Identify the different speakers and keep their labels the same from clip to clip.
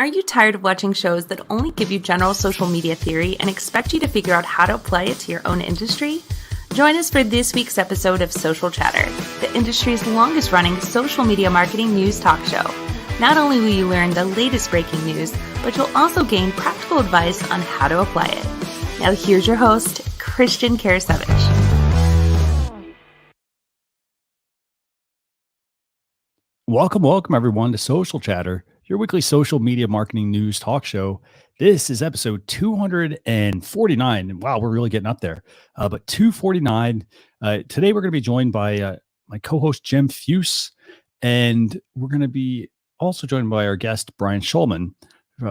Speaker 1: Are you tired of watching shows that only give you general social media theory and expect you to figure out how to apply it to your own industry? Join us for this week's episode of Social Chatter, the industry's longest-running social media marketing news talk show. Not only will you learn the latest breaking news, but you'll also gain practical advice on how to apply it. Now here's your host, Christian Karasevich.
Speaker 2: Welcome everyone to Social Chatter, your weekly social media marketing news talk show. This is episode 249. And wow, we're really getting up there. But 249. Today we're going to be joined by my co-host Jim Fuhs, and we're going to be also joined by our guest Brian Schulman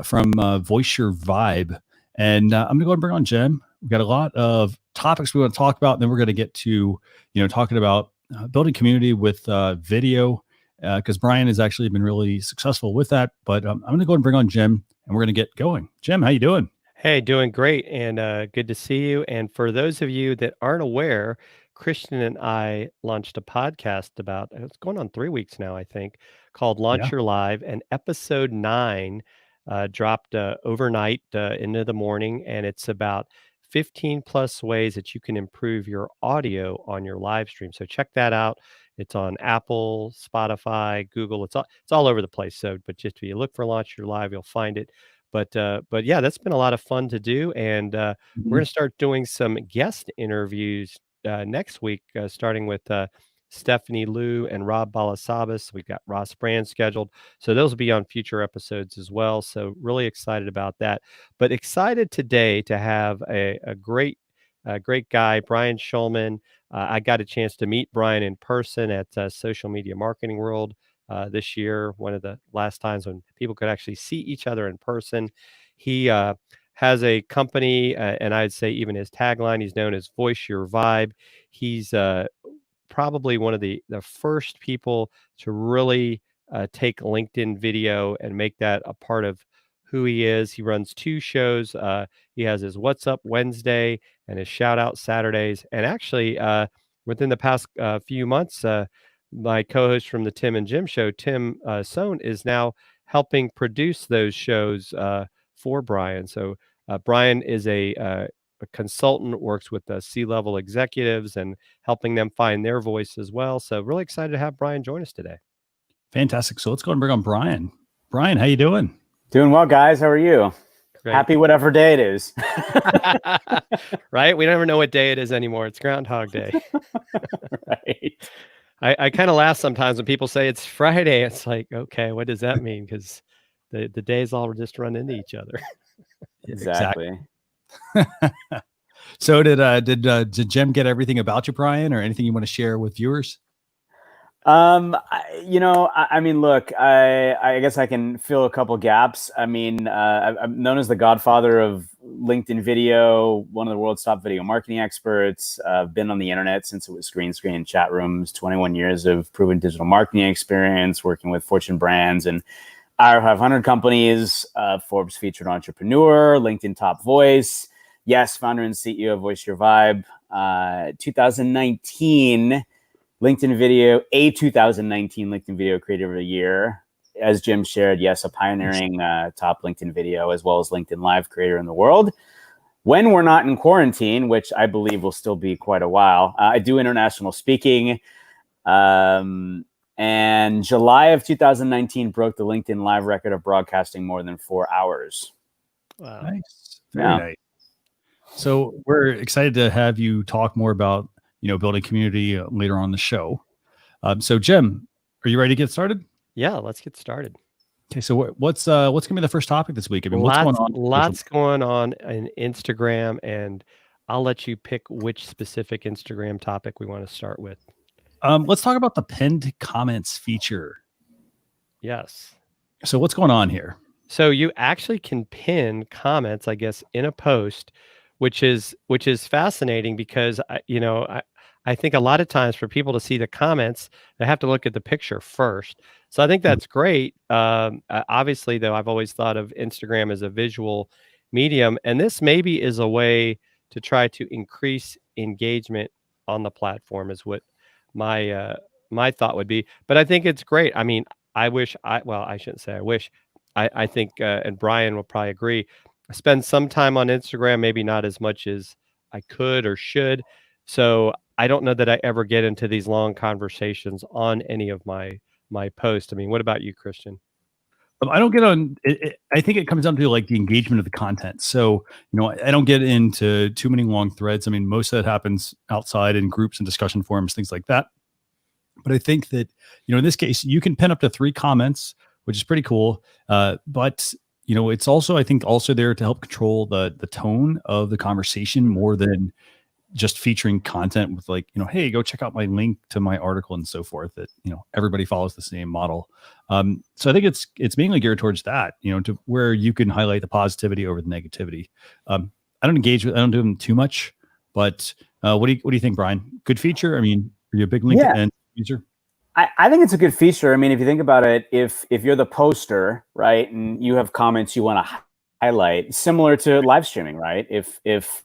Speaker 2: from Voice Your Vibe. And I'm going to go ahead and bring on Jim. We've got a lot of topics we want to talk about, and then we're going to get to talking about building community with video. Because Brian has actually been really successful with that. But I'm going to go and bring on Jim, and we're going to get going. Jim, how you doing?
Speaker 3: Hey, doing great, and good to see you. And for those of you that aren't aware, Christian and I launched a podcast it's going on 3 weeks now, I think, called Launch Your Live, and episode 9 dropped overnight into the morning, and it's about 15 plus ways that you can improve your audio on your live stream. So check that out. It's on Apple, Spotify, Google. It's all over the place. So, but just if you look for Launch Your Live, you'll find it. But yeah, that's been a lot of fun to do, and we're going to start doing some guest interviews next week, starting with Stephanie Liu and Rob Balasabas. We've got Ross Brand scheduled, so those will be on future episodes as well. So really excited about that. But excited today to have a great guy, Brian Schulman. I got a chance to meet Brian in person at Social Media Marketing World this year, one of the last times when people could actually see each other in person. He has a company, and I'd say even his tagline, he's known as Voice Your Vibe. He's probably one of the first people to really take LinkedIn video and make that a part of who he is. He runs 2 shows. He has his What's Up Wednesday and his Shout Out Saturdays. And actually, within the past few months, my co-host from the Tim and Jim show, Tim Sohn, is now helping produce those shows for Brian. So Brian is a consultant, works with C-level executives and helping them find their voice as well. So really excited to have Brian join us today.
Speaker 2: Fantastic. So let's go and bring on Brian. Brian, how you doing?
Speaker 4: Doing well, guys. How are you?
Speaker 3: Great.
Speaker 4: Happy whatever day it is.
Speaker 3: Right? We never know what day it is anymore. It's Groundhog Day.
Speaker 4: Right.
Speaker 3: I kind of laugh sometimes when people say it's Friday. It's like, okay, what does that mean? Because the days all just run into each other.
Speaker 4: Exactly.
Speaker 2: So did Jim get everything about you, Brian, or anything you want to share with viewers?
Speaker 4: I mean, look, I guess I can fill a couple gaps. I mean, I'm known as the godfather of LinkedIn video, one of the world's top video marketing experts. I've been on the internet since it was green screen chat rooms, 21 years of proven digital marketing experience, working with Fortune brands and IR 500 companies, Forbes featured entrepreneur, LinkedIn top voice. Yes, founder and CEO of Voice Your Vibe. 2019 LinkedIn Video, a 2019 LinkedIn Video Creator of the Year. As Jim shared, yes, a pioneering top LinkedIn Video as well as LinkedIn Live creator in the world. When we're not in quarantine, which I believe will still be quite a while, I do international speaking. And July of 2019 broke the LinkedIn Live record of broadcasting more than 4 hours.
Speaker 3: Wow.
Speaker 2: Nice. Very nice. So we're excited to have you talk more about building community later on the show. So Jim, are you ready to get started?
Speaker 3: Yeah, let's get started.
Speaker 2: Okay, so what's going to be the first topic this week? I mean, what's going on?
Speaker 3: Lots going on in Instagram, and I'll let you pick which specific Instagram topic we want to start with.
Speaker 2: Let's talk about the pinned comments feature.
Speaker 3: Yes. So
Speaker 2: what's going on here?
Speaker 3: So you actually can pin comments, I guess, in a post, which is fascinating because I think a lot of times for people to see the comments, they have to look at the picture first. So I think that's great. Obviously, though, I've always thought of Instagram as a visual medium, and this maybe is a way to try to increase engagement on the platform is what my thought would be. But I think it's great. I mean, I shouldn't say I wish. I think, and Brian will probably agree, I spend some time on Instagram, maybe not as much as I could or should. So I don't know that I ever get into these long conversations on any of my posts. I mean, what about you, Christian?
Speaker 2: I don't get on it. I think it comes down to like the engagement of the content. So, I don't get into too many long threads. I mean, most of that happens outside in groups and discussion forums, things like that. But I think that, in this case, you can pin up to 3 comments, which is pretty cool. But it's also, I think, also there to help control the tone of the conversation more than just featuring content with like, hey, go check out my link to my article and so forth, that, everybody follows the same model. So I think it's mainly geared towards that, to where you can highlight the positivity over the negativity. I don't do them too much, but what do you think, Brian? Good feature? I mean, are you a big LinkedIn user?
Speaker 4: I think it's a good feature. I mean, if you think about it, if you're the poster, right, and you have comments you want to highlight, similar to live streaming, right? If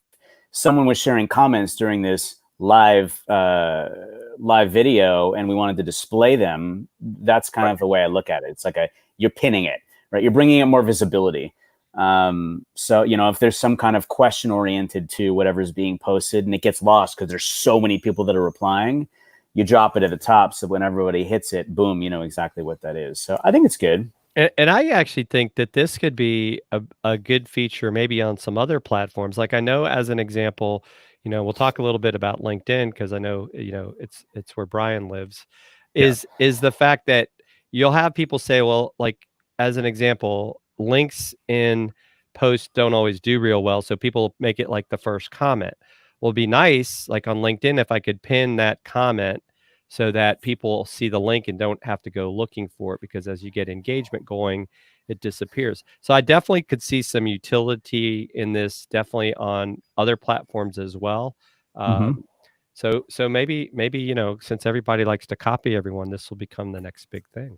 Speaker 4: someone was sharing comments during this live video and we wanted to display them, that's kind of the way I look at it. It's like you're pinning it, right? You're bringing it more visibility. So, if there's some kind of question oriented to whatever's being posted and it gets lost because there's so many people that are replying, you drop it at the top. So when everybody hits it, boom, you know exactly what that is. So I think it's good.
Speaker 3: And I actually think that this could be a good feature maybe on some other platforms. Like I know, as an example, we'll talk a little bit about LinkedIn because I know, it's where Brian lives, is the fact that you'll have people say, well, like as an example, links in posts don't always do real well. So people make it like the first comment. Well, it'd be nice, like on LinkedIn, if I could pin that comment so that people see the link and don't have to go looking for it, because as you get engagement going, it disappears. So I definitely could see some utility in this, definitely on other platforms as well. So maybe, since everybody likes to copy everyone, this will become the next big thing.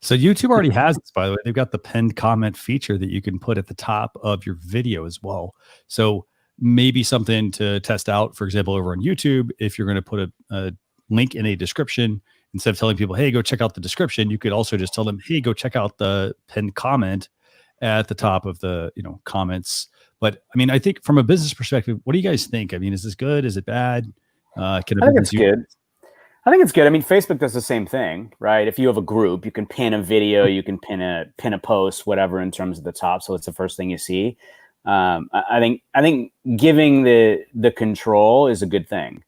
Speaker 2: So YouTube already has this, by the way. They've got the pinned comment feature that you can put at the top of your video as well. So maybe something to test out, for example, over on YouTube, if you're going to put a link in a description, instead of telling people, hey, go check out the description, you could also just tell them, hey, go check out the pinned comment at the top of the comments. But I mean, I think from a business perspective, what do you guys think? I mean, is this good? Is it bad?
Speaker 4: I think it's good. I think it's good. I mean, Facebook does the same thing, right? If you have a group, you can pin a video, you can pin a post, whatever, in terms of the top, so it's the first thing you see. I think giving the control is a good thing.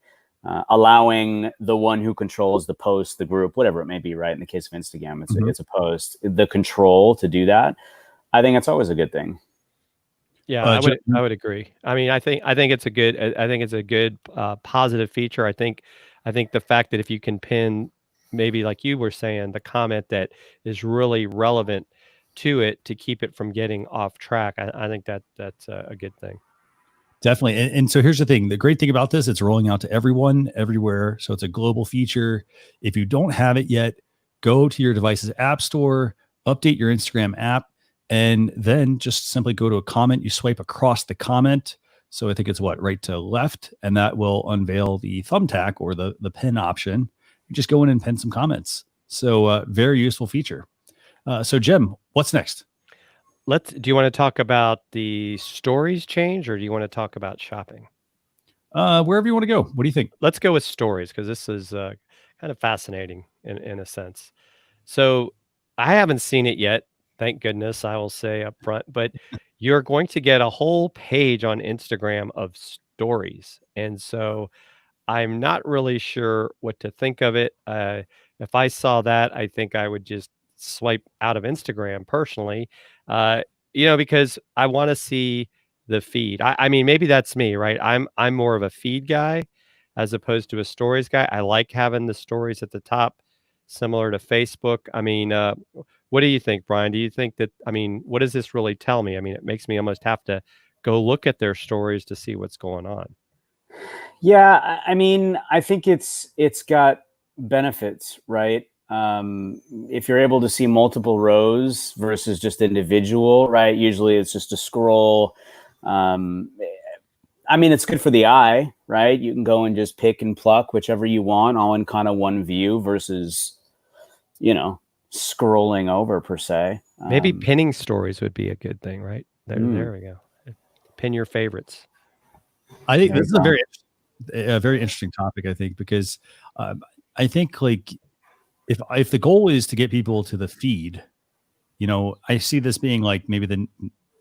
Speaker 4: Allowing the one who controls the post, the group, whatever it may be, right? In the case of Instagram, it's a post, the control to do that. I think it's always a good thing.
Speaker 3: Yeah, I would agree. I mean, I think it's a good positive feature. I think the fact that if you can pin, maybe like you were saying, the comment that is really relevant to it to keep it from getting off track, I think that's a good thing.
Speaker 2: Definitely. And so here's the thing. The great thing about this, it's rolling out to everyone, everywhere. So it's a global feature. If you don't have it yet, go to your device's app store, update your Instagram app, and then just simply go to a comment. You swipe across the comment. So I think it's right to left, and that will unveil the thumbtack or the pin option. You just go in and pin some comments. So very useful feature. So Jim, what's next?
Speaker 3: Do you want to talk about the stories change, or do you want to talk about shopping?
Speaker 2: Wherever you want to go. What do you think?
Speaker 3: Let's go with stories, because this is kind of fascinating in a sense. So I haven't seen it yet. Thank goodness, I will say up front, but you're going to get a whole page on Instagram of stories. And so I'm not really sure what to think of it. If I saw that, I think I would just swipe out of Instagram personally, because I want to see the feed. I mean, maybe that's me, right? I'm more of a feed guy as opposed to a stories guy. I like having the stories at the top, similar to Facebook. I mean, what do you think, Brian? Do you think that, what does this really tell me? I mean, it makes me almost have to go look at their stories to see what's going on.
Speaker 4: Yeah, I mean, I think it's got benefits, right? If you're able to see multiple rows versus just individual, right? Usually it's just a scroll. I mean, it's good for the eye, right? You can go and just pick and pluck whichever you want, all in kind of one view versus, scrolling over per se.
Speaker 3: Maybe pinning stories would be a good thing, right? There we go. Pin your favorites.
Speaker 2: I think this is a very interesting topic, I think, because I think like if the goal is to get people to the feed, I see this being like maybe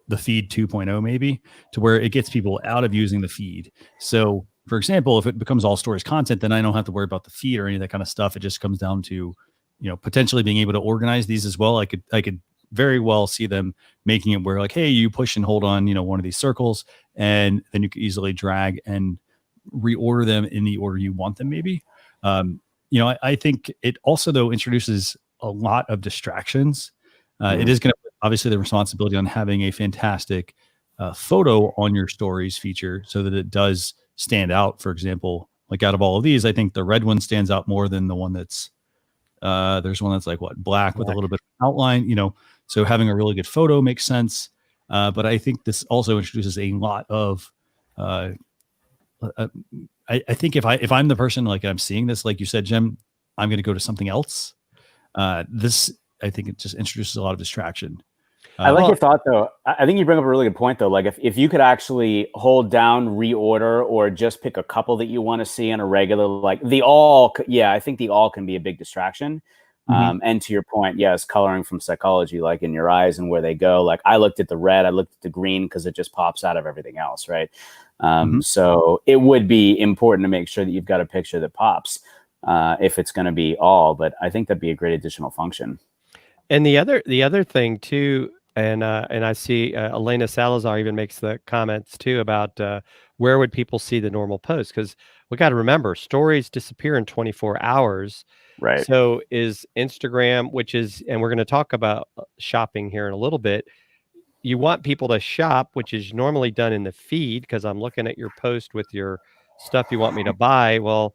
Speaker 2: the feed 2.0, maybe, to where it gets people out of using the feed. So for example, if it becomes all stories content, then I don't have to worry about the feed or any of that kind of stuff. It just comes down to, potentially being able to organize these as well. I could very well see them making it where like, hey, you push and hold on, one of these circles, and then you can easily drag and reorder them in the order you want them, maybe. I think it also, though, introduces a lot of distractions. It is going to put, obviously, the responsibility on having a fantastic photo on your stories feature so that it does stand out. For example, like out of all of these, I think the red one stands out more than the one that's there's one that's like black with a little bit of outline, so having a really good photo makes sense. But I think this also introduces a lot of I think if I'm the person, like I'm seeing this, like you said, Jim, I'm going to go to something else. This, I think, it just introduces a lot of distraction.
Speaker 4: I like your thought, though. I think you bring up a really good point, though. Like if you could actually hold down reorder or just pick a couple that you want to see on a regular, like I think the all can be a big distraction. And to your point, yes, coloring from psychology, like in your eyes and where they go. Like I looked at the red, I looked at the green because it just pops out of everything else, right? So it would be important to make sure that you've got a picture that pops if it's going to be all. But I think that'd be a great additional function.
Speaker 3: And the other thing too, and I see Elena Salazar even makes the comments too about where would people see the normal post, because we got to remember stories disappear in 24 hours.
Speaker 4: Right.
Speaker 3: So is Instagram, and we're going to talk about shopping here in a little bit. You want people to shop, which is normally done in the feed, because I'm looking at your post with your stuff you want me to buy. Well,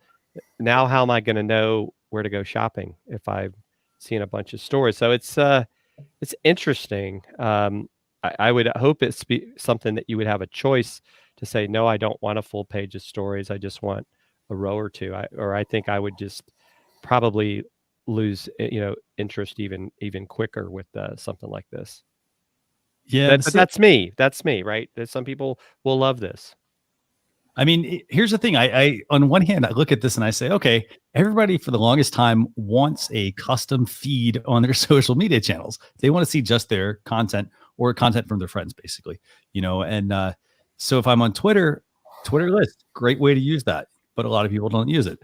Speaker 3: now how am I going to know where to go shopping if I've seen a bunch of stories? So it's interesting. I would hope it's something that you would have a choice to say, no, I don't want a full page of stories. I just want a row or two. I think I would just probably lose, interest even quicker with something like this.
Speaker 2: Yeah,
Speaker 3: but that's me. That's me, right? There's some people will love this.
Speaker 2: I mean, here's the thing. I on one hand, I look at this and I say, okay, everybody for the longest time wants a custom feed on their social media channels. They want to see just their content or content from their friends, basically, and so if I'm on Twitter list, great way to use that, but a lot of people don't use it.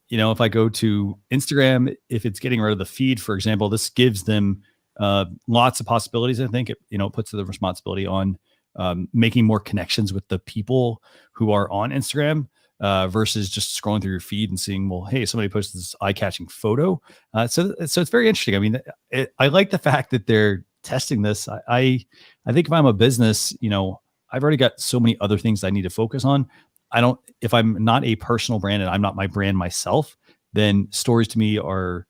Speaker 2: If I go to Instagram, if it's getting rid of the feed, for example, this gives them lots of possibilities. I think it puts the responsibility on making more connections with the people who are on Instagram versus just scrolling through your feed and seeing, well, hey, somebody posted this eye-catching photo. So it's very interesting. I mean, I like the fact that they're testing this. I think if I'm a business, I've already got so many other things I need to focus on. If I'm not a personal brand and I'm not my brand myself, then stories to me are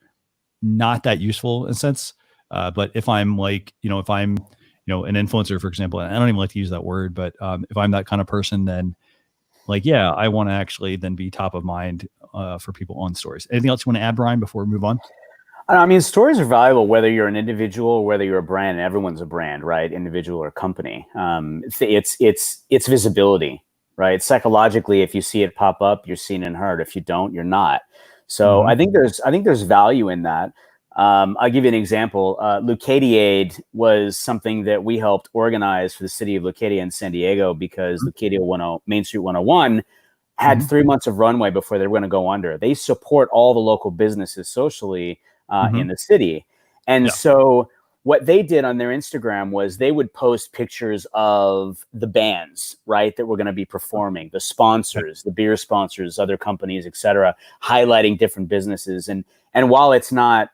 Speaker 2: not that useful in a sense. But if I'm like, if I'm, an influencer, for example, and I don't even like to use that word, but if I'm that kind of person, then like, yeah, I want to actually then be top of mind for people on stories. Anything else you want to add, Brian, before we move on?
Speaker 4: I mean, stories are valuable whether you're an individual or whether you're a brand. And everyone's a brand, right? Individual or company. It's visibility, right? Psychologically, if you see it pop up, you're seen and heard. If you don't, you're not. So I think there's value in that. I'll give you an example. Leucadiade was something that we helped organize for the city of Leucadia in San Diego, because Leucadia Main Street 101 had 3 months of runway before they were going to go under. They support all the local businesses socially in the city. And so what they did on their Instagram was they would post pictures of the bands, right, that were going to be performing, the sponsors, the beer sponsors, other companies, et cetera, highlighting different businesses. And while it's not,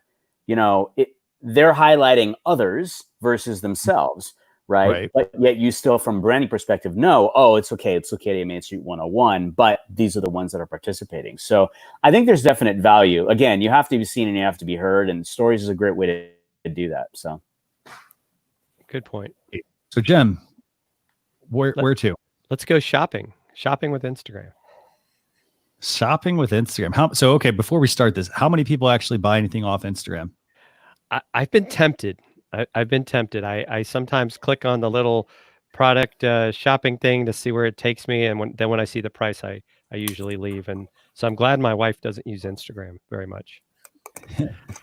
Speaker 4: they're highlighting others versus themselves, right? But yet you still, from a branding perspective, know, it's okay, it's Leucadia Main Street 101, but these are the ones that are participating. So I think there's definite value. Again, you have to be seen and you have to be heard, and stories is a great way to do that. So
Speaker 3: good point.
Speaker 2: So Jem, where to?
Speaker 3: Let's go shopping with Instagram.
Speaker 2: Shopping with Instagram. Okay, before we start this, how many people actually buy anything off Instagram?
Speaker 3: I've been tempted. I've been tempted. I sometimes click on the little product shopping thing to see where it takes me, and when I see the price, I usually leave. And so I'm glad my wife doesn't use Instagram very much.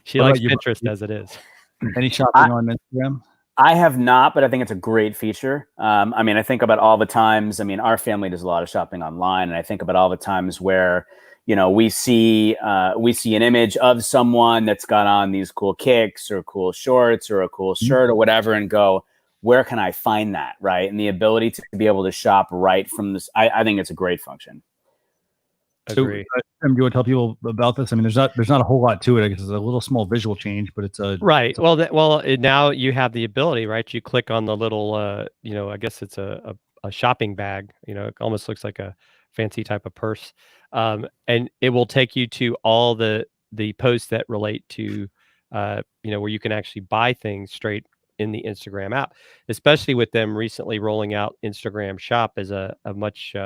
Speaker 3: She
Speaker 2: What
Speaker 3: likes
Speaker 2: about you?
Speaker 3: Pinterest as it is.
Speaker 2: Any shopping on Instagram?
Speaker 4: I have not, but I think it's a great feature. I mean, I think about all the times. I mean, our family does a lot of shopping online, and I think about all the times where, we see an image of someone that's got on these cool kicks or cool shorts or a cool shirt or whatever, and go, where can I find that, right? And the ability to be able to shop right from this, I think it's a great function.
Speaker 3: Agree.
Speaker 2: So, Tim, do you want to tell people about this? I mean, there's not a whole lot to it. I guess it's a little small visual change, but it's a
Speaker 3: Right. Now you have the ability, right? You click on the little, I guess it's a shopping bag. It almost looks like a fancy type of purse, and it will take you to all the posts that relate to, where you can actually buy things straight in the Instagram app. Especially with them recently rolling out Instagram Shop as a much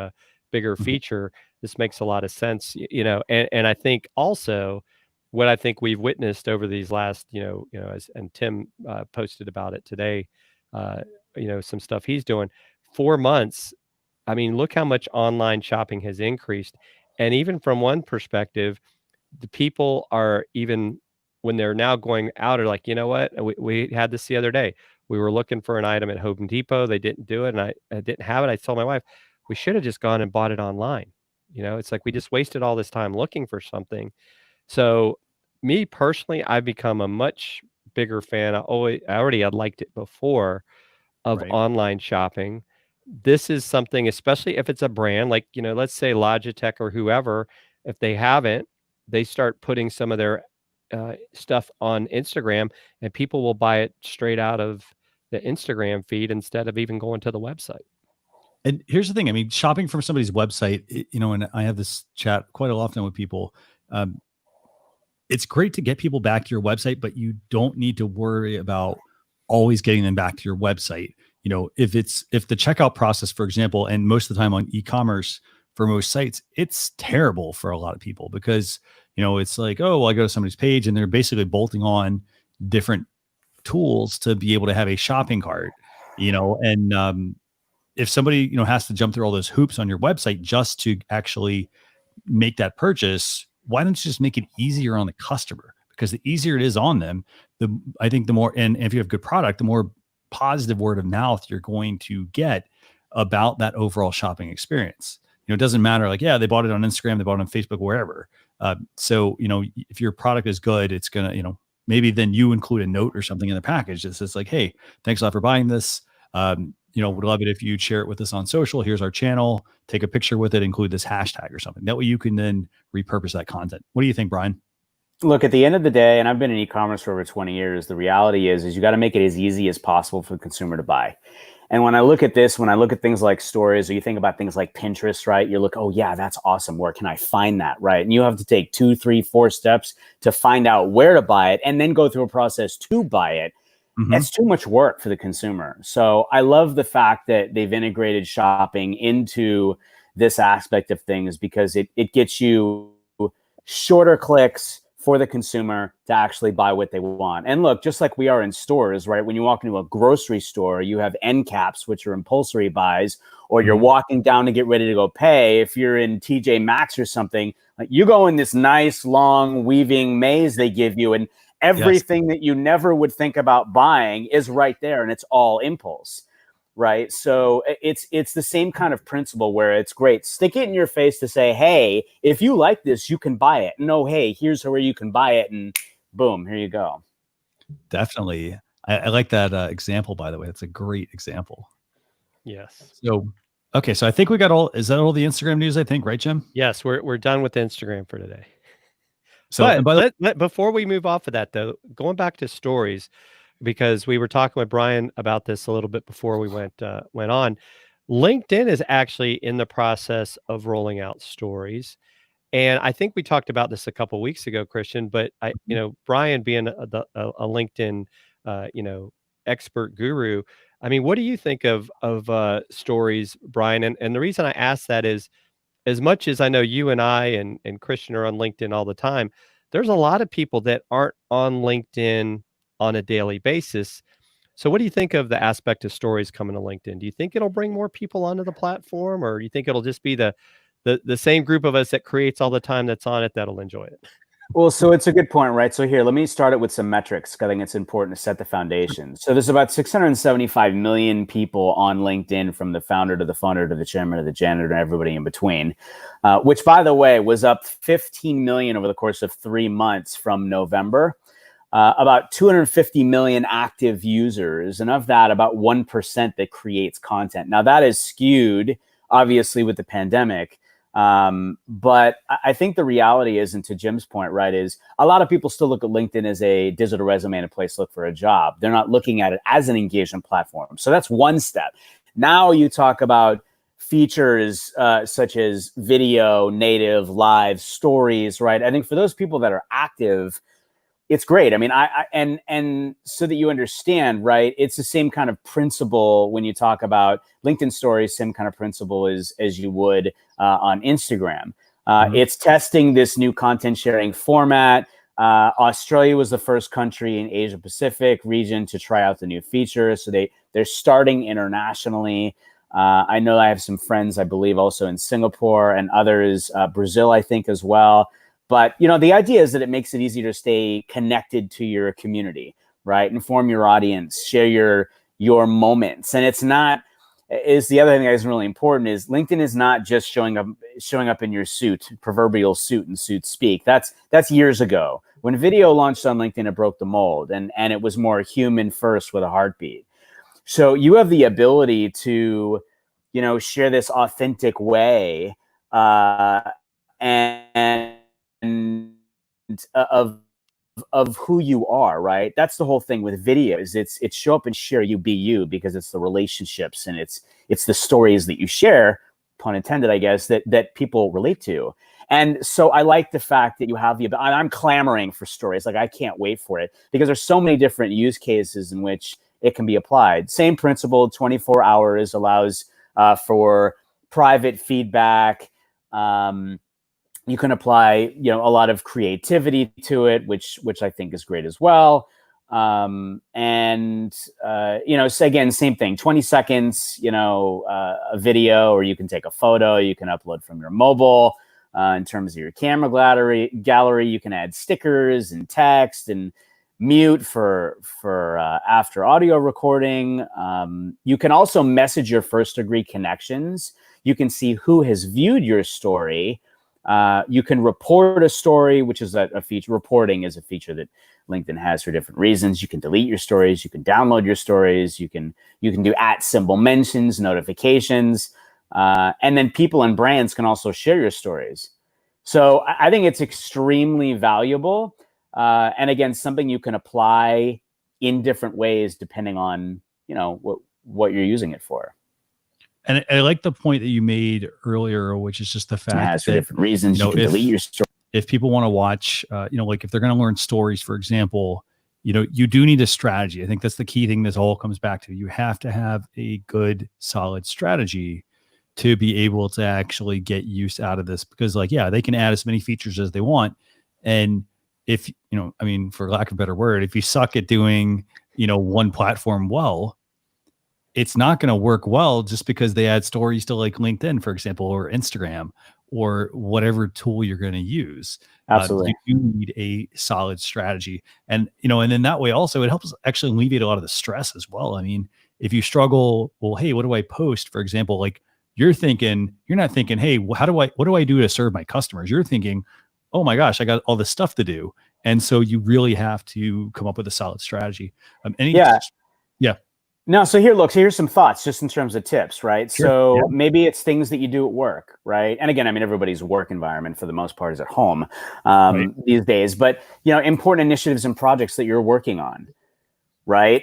Speaker 3: bigger feature. This makes a lot of sense, and I think also what I think we've witnessed over these last, and Tim posted about it today, some stuff he's doing, 4 months. I mean, look how much online shopping has increased. And even from one perspective, the people are, even when they're now going out, are like, you know what? We had this the other day. We were looking for an item at Home Depot. They didn't do it. And I didn't have it. I told my wife, we should have just gone and bought it online. It's like we just wasted all this time looking for something. So me personally, I've become a much bigger fan. I already had liked it before, of
Speaker 2: Right.
Speaker 3: online shopping. This is something, especially if it's a brand like, let's say Logitech or whoever, if they haven't, they start putting some of their stuff on Instagram, and people will buy it straight out of the Instagram feed instead of even going to the website.
Speaker 2: And here's the thing. I mean, shopping from somebody's website, and I have this chat quite often with people. It's great to get people back to your website, but you don't need to worry about always getting them back to your website. If the checkout process, for example, and most of the time on e-commerce for most sites, it's terrible for a lot of people because, it's like, oh, well, I go to somebody's page and they're basically bolting on different tools to be able to have a shopping cart, and if somebody, has to jump through all those hoops on your website just to actually make that purchase, why don't you just make it easier on the customer? Because the easier it is on them, I think the more, and if you have good product, the more positive word of mouth you're going to get about that overall shopping experience. It doesn't matter, like, yeah, they bought it on Instagram, they bought it on Facebook, wherever. So, if your product is good, it's going to, maybe then you include a note or something in the package that says like, hey, thanks a lot for buying this. Would love it if you'd share it with us on social. Here's our channel. Take a picture with it, include this hashtag or something. That way you can then repurpose that content. What do you think, Brian?
Speaker 4: Look, at the end of the day, and I've been in e-commerce for over 20 years, the reality is you got to make it as easy as possible for the consumer to buy. And when I look at this, when I look at things like stories, or you think about things like Pinterest, right? You look, oh yeah, that's awesome. Where can I find that, right? And you have to take 2, 3, 4 steps to find out where to buy it and then go through a process to buy it.
Speaker 2: Mm-hmm.
Speaker 4: That's too much work for the consumer. So I love the fact that they've integrated shopping into this aspect of things, because it gets you shorter clicks for the consumer to actually buy what they want. And look, just like we are in stores, right? When you walk into a grocery store, you have end caps, which are impulsory buys, or you're walking down to get ready to go pay. If you're in TJ Maxx or something, like, you go in this nice long weaving maze they give you, and everything that you never would think about buying is right there, and it's all impulse, right? So it's the same kind of principle where it's great. Stick it in your face to say, hey, if you like this, you can buy it. No, hey, here's where you can buy it, and boom, here you go.
Speaker 2: Definitely. I like that example, by the way. That's a great example.
Speaker 3: Yes.
Speaker 2: So, okay. So I think we got all, is that all the Instagram news, I think, right, Jim?
Speaker 3: Yes, we're done with Instagram for today.
Speaker 2: So,
Speaker 3: but before we move off of that, though, going back to stories, because we were talking with Brian about this a little bit before we went on. LinkedIn is actually in the process of rolling out stories, and I think we talked about this a couple of weeks ago, Christian. But Brian being a LinkedIn expert guru, I mean, what do you think of stories, Brian? And the reason I ask that is, as much as I know you and I and Christian are on LinkedIn all the time, there's a lot of people that aren't on LinkedIn on a daily basis. So what do you think of the aspect of stories coming to LinkedIn? Do you think it'll bring more people onto the platform, or do you think it'll just be the same group of us that creates all the time that's on it that'll enjoy it?
Speaker 4: Well, so it's a good point, right? So here, let me start it with some metrics, 'cause I think it's important to set the foundation. So there's about 675 million people on LinkedIn, from the founder to the funder to the chairman to the janitor and everybody in between, which, by the way, was up 15 million over the course of 3 months from November. About 250 million active users, and of that, about 1% that creates content. Now, that is skewed, obviously, with the pandemic. But I think the reality is, and to Jim's point, right, is a lot of people still look at LinkedIn as a digital resume and a place to look for a job. They're not looking at it as an engagement platform. So that's one step. Now you talk about features such as video, native, live, stories, right? I think for those people that are active, it's great. I mean, and so that you understand, right, it's the same kind of principle when you talk about LinkedIn stories, same kind of principle as you would on Instagram. It's testing this new content sharing format. Australia was the first country in Asia Pacific region to try out the new feature. So they're starting internationally. I know I have some friends, I believe, also in Singapore and others, Brazil, I think, as well. But, you know, the idea is that it makes it easier to stay connected to your community, right? Inform your audience, share your moments. And it's not, is the other thing that is really important, is LinkedIn is not just showing up in your suit, proverbial suit and suit speak. That's years ago. When video launched on LinkedIn, it broke the mold, and it was more human first with a heartbeat. So you have the ability to, you know, share this authentic way, and of who you are, right? That's the whole thing with videos. It's show up and share, you be you, because it's the relationships and it's the stories that you share, pun intended, I guess, that people relate to. And so I like the fact that you have I'm clamoring for stories. Like, I can't wait for it, because there's so many different use cases in which it can be applied. Same principle, 24 hours allows for private feedback. You can apply, you know, a lot of creativity to it, which I think is great as well. You know, so again, same thing, 20 seconds, you know, a video, or you can take a photo, you can upload from your mobile. In terms of your camera gallery, you can add stickers and text and mute for after audio recording. You can also message your first degree connections. You can see who has viewed your story. You can report a story, which is a feature. Reporting is a feature that LinkedIn has for different reasons. You can delete your stories. You can download your stories. You can do @ mentions, notifications, and then people and brands can also share your stories. So I think it's extremely valuable, and again, something you can apply in different ways depending on, you know, what you're using it for.
Speaker 2: And I like the point that you made earlier, which is just the fact
Speaker 4: for
Speaker 2: that,
Speaker 4: different reasons, you can delete your story.
Speaker 2: If people want to watch, you know, like if they're going to learn stories, for example, you know, you do need a strategy. I think that's the key thing this all comes back to. You have to have a good, solid strategy to be able to actually get use out of this, because, like, yeah, they can add as many features as they want. And if, you know, I mean, for lack of a better word, if you suck at doing, you know, one platform well, it's not going to work well just because they add stories to, like, LinkedIn, for example, or Instagram, or whatever tool you're going to use.
Speaker 4: Absolutely.
Speaker 2: You need a solid strategy. And, you know, and then that way also it helps actually alleviate a lot of the stress as well. I mean, if you struggle, well, hey, what do I post? For example, like, you're not thinking, hey, what do I do to serve my customers? You're thinking, oh my gosh, I got all this stuff to do. And so you really have to come up with a solid strategy. Yeah.
Speaker 4: No, so here's some thoughts just in terms of tips, right?
Speaker 2: Sure.
Speaker 4: So
Speaker 2: Yeah.
Speaker 4: maybe it's things that you do at work, right? And again, I mean, everybody's work environment for the most part is at home these days, but, you know, important initiatives and projects that you're working on, right?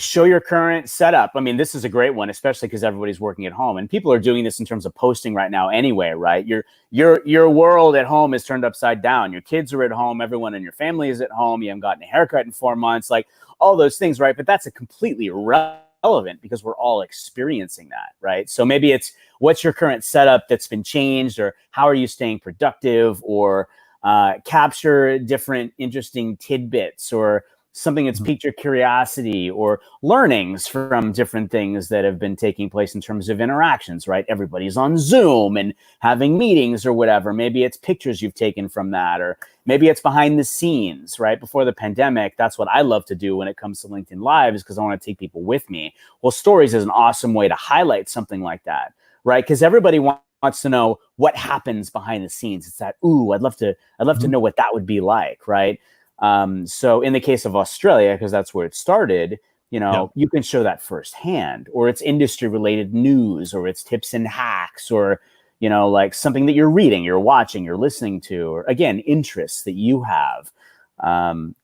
Speaker 4: Show your current setup. I mean, this is a great one, especially because everybody's working at home, and people are doing this in terms of posting right now anyway, right? Your world at home is turned upside down. Your kids are at home. Everyone in your family is at home. You haven't gotten a haircut in 4 months, like all those things, right? But that's a completely irrelevant because we're all experiencing that, right? So maybe it's what's your current setup that's been changed, or how are you staying productive, or capture different interesting tidbits or something that's piqued your curiosity, or learnings from different things that have been taking place in terms of interactions, right? Everybody's on Zoom and having meetings or whatever. Maybe it's pictures you've taken from that, or maybe it's behind the scenes, right? Before the pandemic, that's what I love to do when it comes to LinkedIn Live, is because I want to take people with me. Well, stories is an awesome way to highlight something like that, right? Because everybody wants to know what happens behind the scenes. It's that, ooh, I'd love to know what that would be like, right? So in the case of Australia, because that's where it started, you can show that firsthand, or it's industry related news, or it's tips and hacks, or, like something that you're reading, you're watching, you're listening to, or again, interests that you have,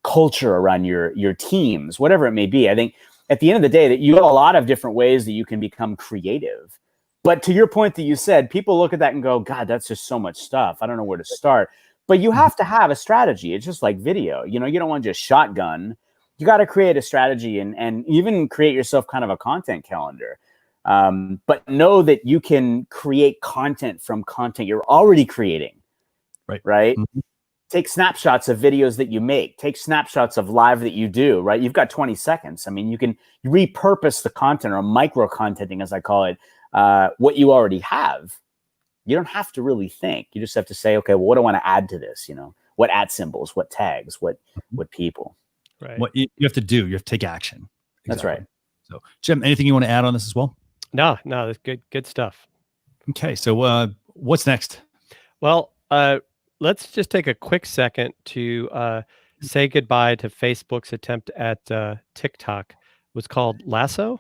Speaker 4: culture around your teams, whatever it may be. I think at the end of the day that you have a lot of different ways that you can become creative. But to your point that you said, people look at that and go, God, that's just so much stuff. I don't know where to start. But you have to have a strategy. It's just like video. You don't want to just shotgun. You got to create a strategy and even create yourself kind of a content calendar. But know that you can create content from content you're already creating. Right? Mm-hmm. Take snapshots of videos that you make. Take snapshots of live that you do, right? You've got 20 seconds. I mean, you can repurpose the content, or micro contenting, as I call it, what you already have. You don't have to really think. You just have to say, okay, well, what do I want to add to this? What ad symbols, what tags, what people.
Speaker 2: Right. What you have to do, you have to take action. Exactly.
Speaker 4: That's right.
Speaker 2: So, Jim, anything you want to add on this as well?
Speaker 3: No, that's good stuff.
Speaker 2: Okay, so what's next?
Speaker 3: Well, let's just take a quick second to say goodbye to Facebook's attempt at TikTok. It was called Lasso.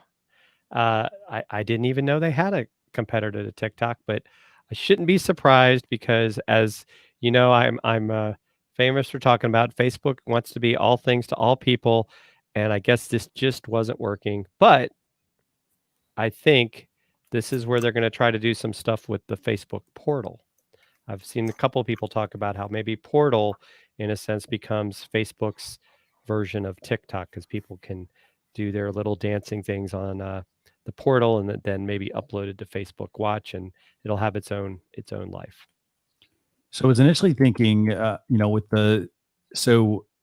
Speaker 3: I didn't even know they had a competitor to TikTok, but I shouldn't be surprised, because, as you know, I'm famous for talking about Facebook wants to be all things to all people, and I guess this just wasn't working. But I think this is where they're going to try to do some stuff with the Facebook portal. I've seen a couple of people talk about how maybe portal, in a sense, becomes Facebook's version of TikTok, because people can do their little dancing things on the portal, and then maybe upload it to Facebook Watch, and it'll have its own life.
Speaker 2: So I was initially thinking, with the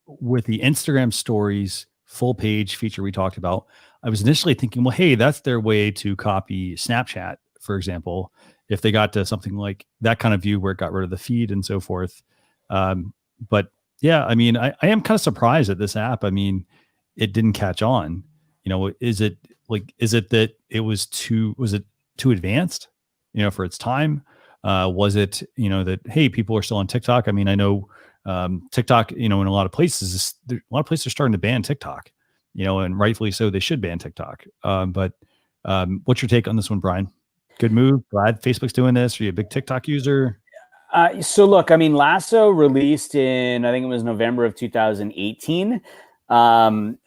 Speaker 2: Instagram stories full page feature we talked about, I was initially thinking, well, hey, that's their way to copy Snapchat, for example, if they got to something like that kind of view where it got rid of the feed and so forth. But yeah, I mean, I am kind of surprised at this app. I mean, it didn't catch on. Is it that it was too advanced, for its time? Was it, that, hey, people are still on TikTok? I mean, I know TikTok, in a lot of places, a lot of places are starting to ban TikTok, and rightfully so, they should ban TikTok. But what's your take on this one, Brian? Good move. Glad Facebook's doing this. Are you a big TikTok user?
Speaker 4: So look, I mean, Lasso released in, I think it was November of 2018. When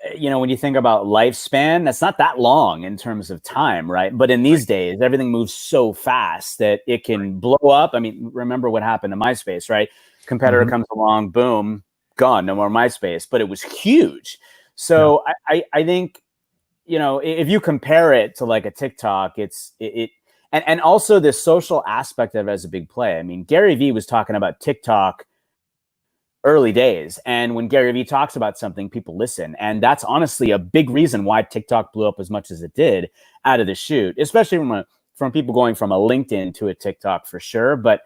Speaker 4: you think about lifespan, that's not that long in terms of time, right? But in these days, everything moves so fast that it can blow up. I mean, remember what happened to MySpace, right? Competitor comes along, boom, gone, no more MySpace, but it was huge. So I think, if you compare it to like a TikTok, and also this social aspect of it as a big play. I mean, Gary Vee was talking about TikTok early days. And when Gary Vee talks about something, people listen. And that's honestly a big reason why TikTok blew up as much as it did out of the chute, especially from people going from a LinkedIn to a TikTok for sure. But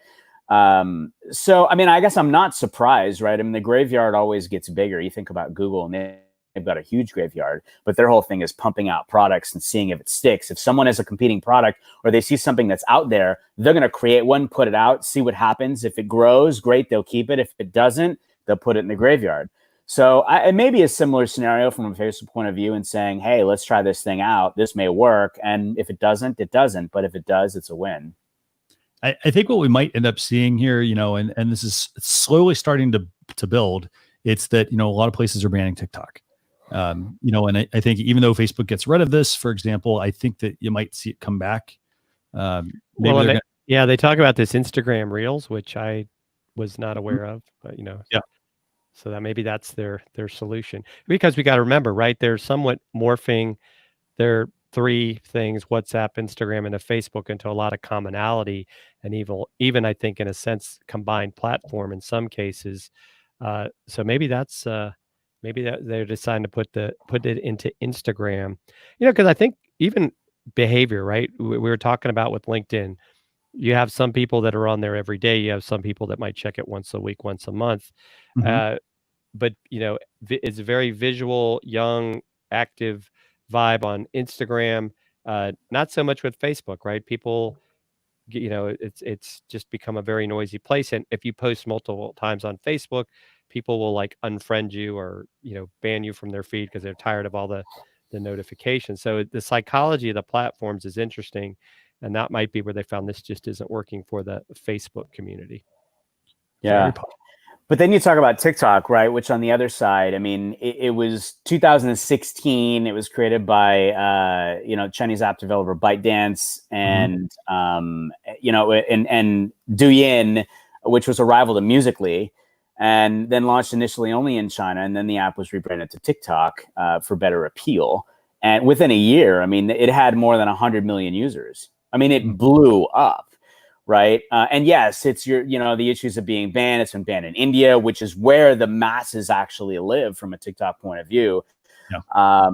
Speaker 4: so, I mean, I guess I'm not surprised, right? I mean, the graveyard always gets bigger. You think about Google, and they've got a huge graveyard, but their whole thing is pumping out products and seeing if it sticks. If someone has a competing product, or they see something that's out there, they're going to create one, put it out, see what happens. If it grows, great, they'll keep it. If it doesn't, they'll put it in the graveyard. So it may be a similar scenario from a Facebook point of view, and saying, hey, let's try this thing out. This may work. And if it doesn't, it doesn't. But if it does, it's a win.
Speaker 2: I think what we might end up seeing here, and this is slowly starting to build, it's that, a lot of places are banning TikTok. And I think even though Facebook gets rid of this, for example, I think that you might see it come back.
Speaker 3: They talk about this Instagram Reels, which I was not aware of, but so that maybe that's their solution, because we got to remember, right? They're somewhat morphing their three things, WhatsApp, Instagram, and Facebook, into a lot of commonality, and even I think in a sense combined platform in some cases. So maybe that's maybe they're deciding to put it into Instagram, because I think even behavior, right? We were talking about with LinkedIn. You have some people that are on there every day. You have some people that might check it once a week, once a month.
Speaker 2: Mhm.
Speaker 3: But it's a very visual, young, active vibe on Instagram. Not so much with Facebook, right? People, it's just become a very noisy place. And if you post multiple times on Facebook, people will like unfriend you or ban you from their feed because they're tired of all the notifications. So the psychology of the platforms is interesting, and that might be where they found this just isn't working for the Facebook community.
Speaker 4: Yeah. But then you talk about TikTok, right? Which on the other side, I mean, it was 2016. It was created by, Chinese app developer ByteDance and, and Douyin, which was a rival to Musical.ly, and then launched initially only in China. And then the app was rebranded to TikTok for better appeal. And within a year, I mean, it had more than 100 million users. I mean, it blew up. Right. And yes, it's the issues of being banned. It's been banned in India, which is where the masses actually live from a TikTok point of view.
Speaker 2: Yeah.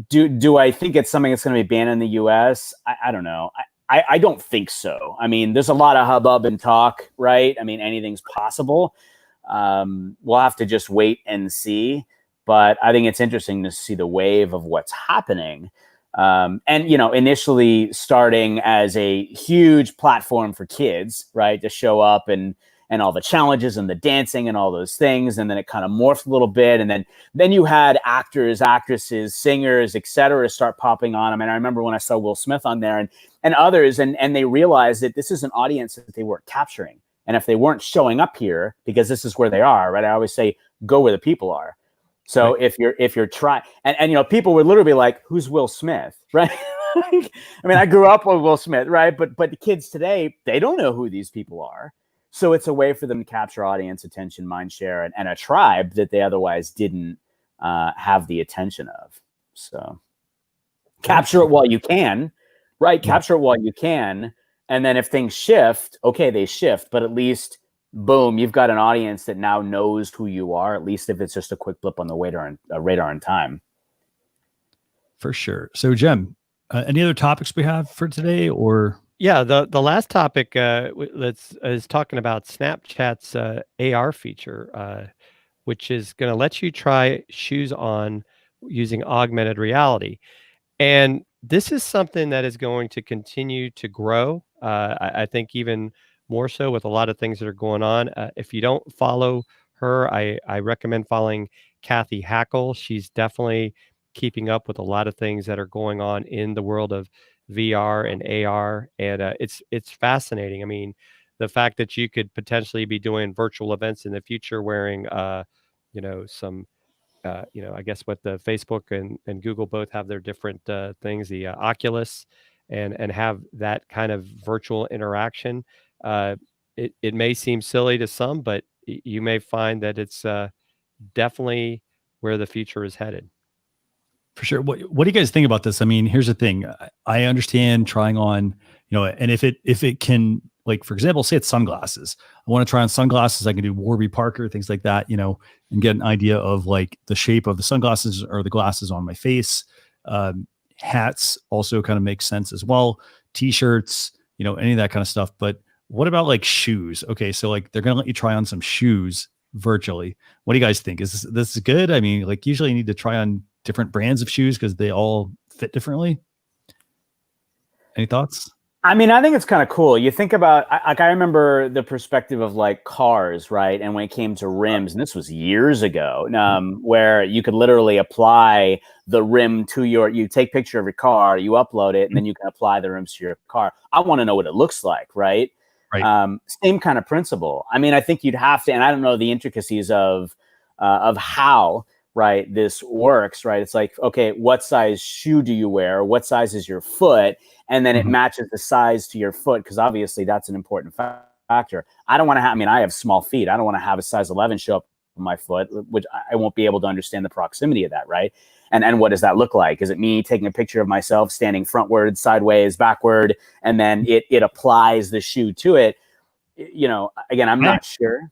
Speaker 4: Do I think it's something that's going to be banned in the US? I don't know. I don't think so. I mean, there's a lot of hubbub and talk, right? I mean, anything's possible. We'll have to just wait and see. But I think it's interesting to see the wave of what's happening. And, initially starting as a huge platform for kids, right, to show up and all the challenges and the dancing and all those things. And then it kind of morphed a little bit. And then you had actors, actresses, singers, et cetera, start popping on. I mean, I remember when I saw Will Smith on there and others, and they realized that this is an audience that they weren't capturing. And if they weren't showing up here, because this is where they are, right? I always say, go where the people are. So right. if you're trying, and people would literally be like, "Who's Will Smith?" Right? I mean, I grew up with Will Smith, right? But the kids today, they don't know who these people are. So it's a way for them to capture audience attention, mind share, and a tribe that they otherwise didn't have the attention of. So capture it while you can, right? Yeah. Capture it while you can, and then if things shift, okay, they shift, but at least. Boom, you've got an audience that now knows who you are, at least if it's just a quick blip on the radar in time.
Speaker 2: For sure. So, Jem, any other topics we have for today, or?
Speaker 3: Yeah, the last topic is talking about Snapchat's AR feature, which is going to let you try shoes on using augmented reality. And this is something that is going to continue to grow. I think even more so with a lot of things that are going on. If you don't follow her, I recommend following Kathy Hackle. She's definitely keeping up with a lot of things that are going on in the world of VR and AR, and it's fascinating. I mean, the fact that you could potentially be doing virtual events in the future wearing, some. I guess what the Facebook and Google both have their different things, the Oculus, and have that kind of virtual interaction. It may seem silly to some, but you may find that it's definitely where the future is headed.
Speaker 2: For sure. What do you guys think about this? I mean, here's the thing. I understand trying on, and if it can, like, for example, say it's sunglasses. I want to try on sunglasses. I can do Warby Parker, things like that, and get an idea of like the shape of the sunglasses or the glasses on my face. Hats also kind of makes sense as well. T-shirts, any of that kind of stuff. But what about like shoes? Okay, so like they're gonna let you try on some shoes virtually. What do you guys think? Is this good? I mean, like usually you need to try on different brands of shoes because they all fit differently. Any thoughts?
Speaker 4: I mean, I think it's kind of cool. You think about, I remember the perspective of like cars, right? And when it came to rims, and this was years ago, where you could literally apply the rim to you take picture of your car, you upload it, and then you can apply the rims to your car. I want to know what it looks like, right?
Speaker 2: Right.
Speaker 4: Same kind of principle. I mean, I think you'd have to, and I don't know the intricacies of how, right, this works, right? It's like, okay, what size shoe do you wear? What size is your foot? And then it matches the size to your foot, because obviously that's an important factor. I don't want to have, I have small feet. I don't want to have a size 11 show up on my foot, which I won't be able to understand the proximity of that, right? And what does that look like? Is it me taking a picture of myself standing frontward, sideways, backward, and then it applies the shoe to it? Again, I'm not sure.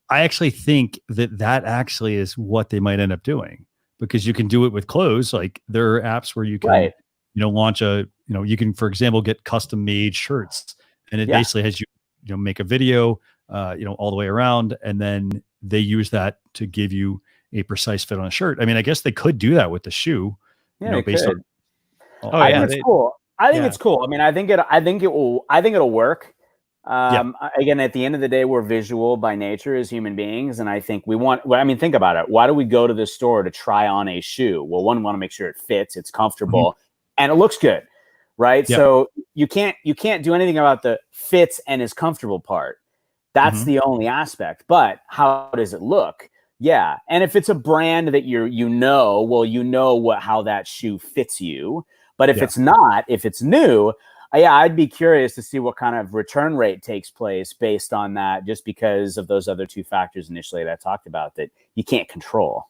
Speaker 2: I actually think that actually is what they might end up doing, because you can do it with clothes. Like there are apps where you can,
Speaker 4: Right.
Speaker 2: launch you can, for example, get custom made shirts, and it basically has you make a video, all the way around, and then they use that to give you a precise fit on a shirt. I mean, I guess they could do that with the shoe,
Speaker 4: Yeah,
Speaker 2: based
Speaker 4: could.
Speaker 2: on.
Speaker 4: I think it's cool. I think it's cool. I mean, I think it'll work. Again, at the end of the day, we're visual by nature as human beings. And I think think about it. Why do we go to the store to try on a shoe? Well, one, we want to make sure it fits, it's comfortable, and it looks good. Right.
Speaker 2: Yep.
Speaker 4: So you can't do anything about the fits and is comfortable part. That's the only aspect. But how does it look? Yeah. And if it's a brand that how that shoe fits you. But if it's not, if it's new, I'd be curious to see what kind of return rate takes place based on that, just because of those other two factors initially that I talked about that you can't control.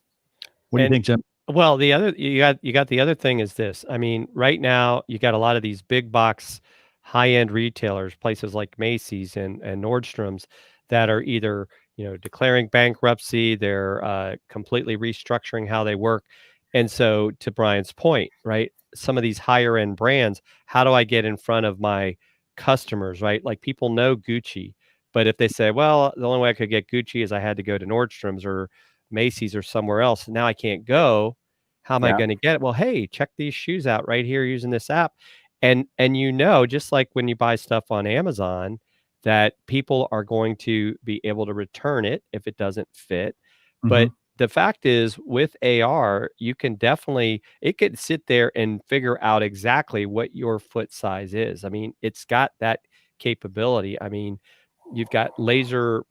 Speaker 2: What do you think, Jim?
Speaker 3: Well, you got the other thing is this. I mean, right now you got a lot of these big box, high-end retailers, places like Macy's and Nordstrom's, that are either declaring bankruptcy, they're completely restructuring how they work, and so to Brian's point, right? Some of these higher end brands, how do I get in front of my customers, right? Like people know Gucci, but if they say, well, the only way I could get Gucci is I had to go to Nordstrom's or Macy's or somewhere else, now I can't go. How am I going to get it? Well, hey, check these shoes out right here using this app. And just like when you buy stuff on Amazon, that people are going to be able to return it if it doesn't fit. But the fact is, with AR, you can it could sit there and figure out exactly what your foot size is. I mean, it's got that capability. I mean, you've got laser,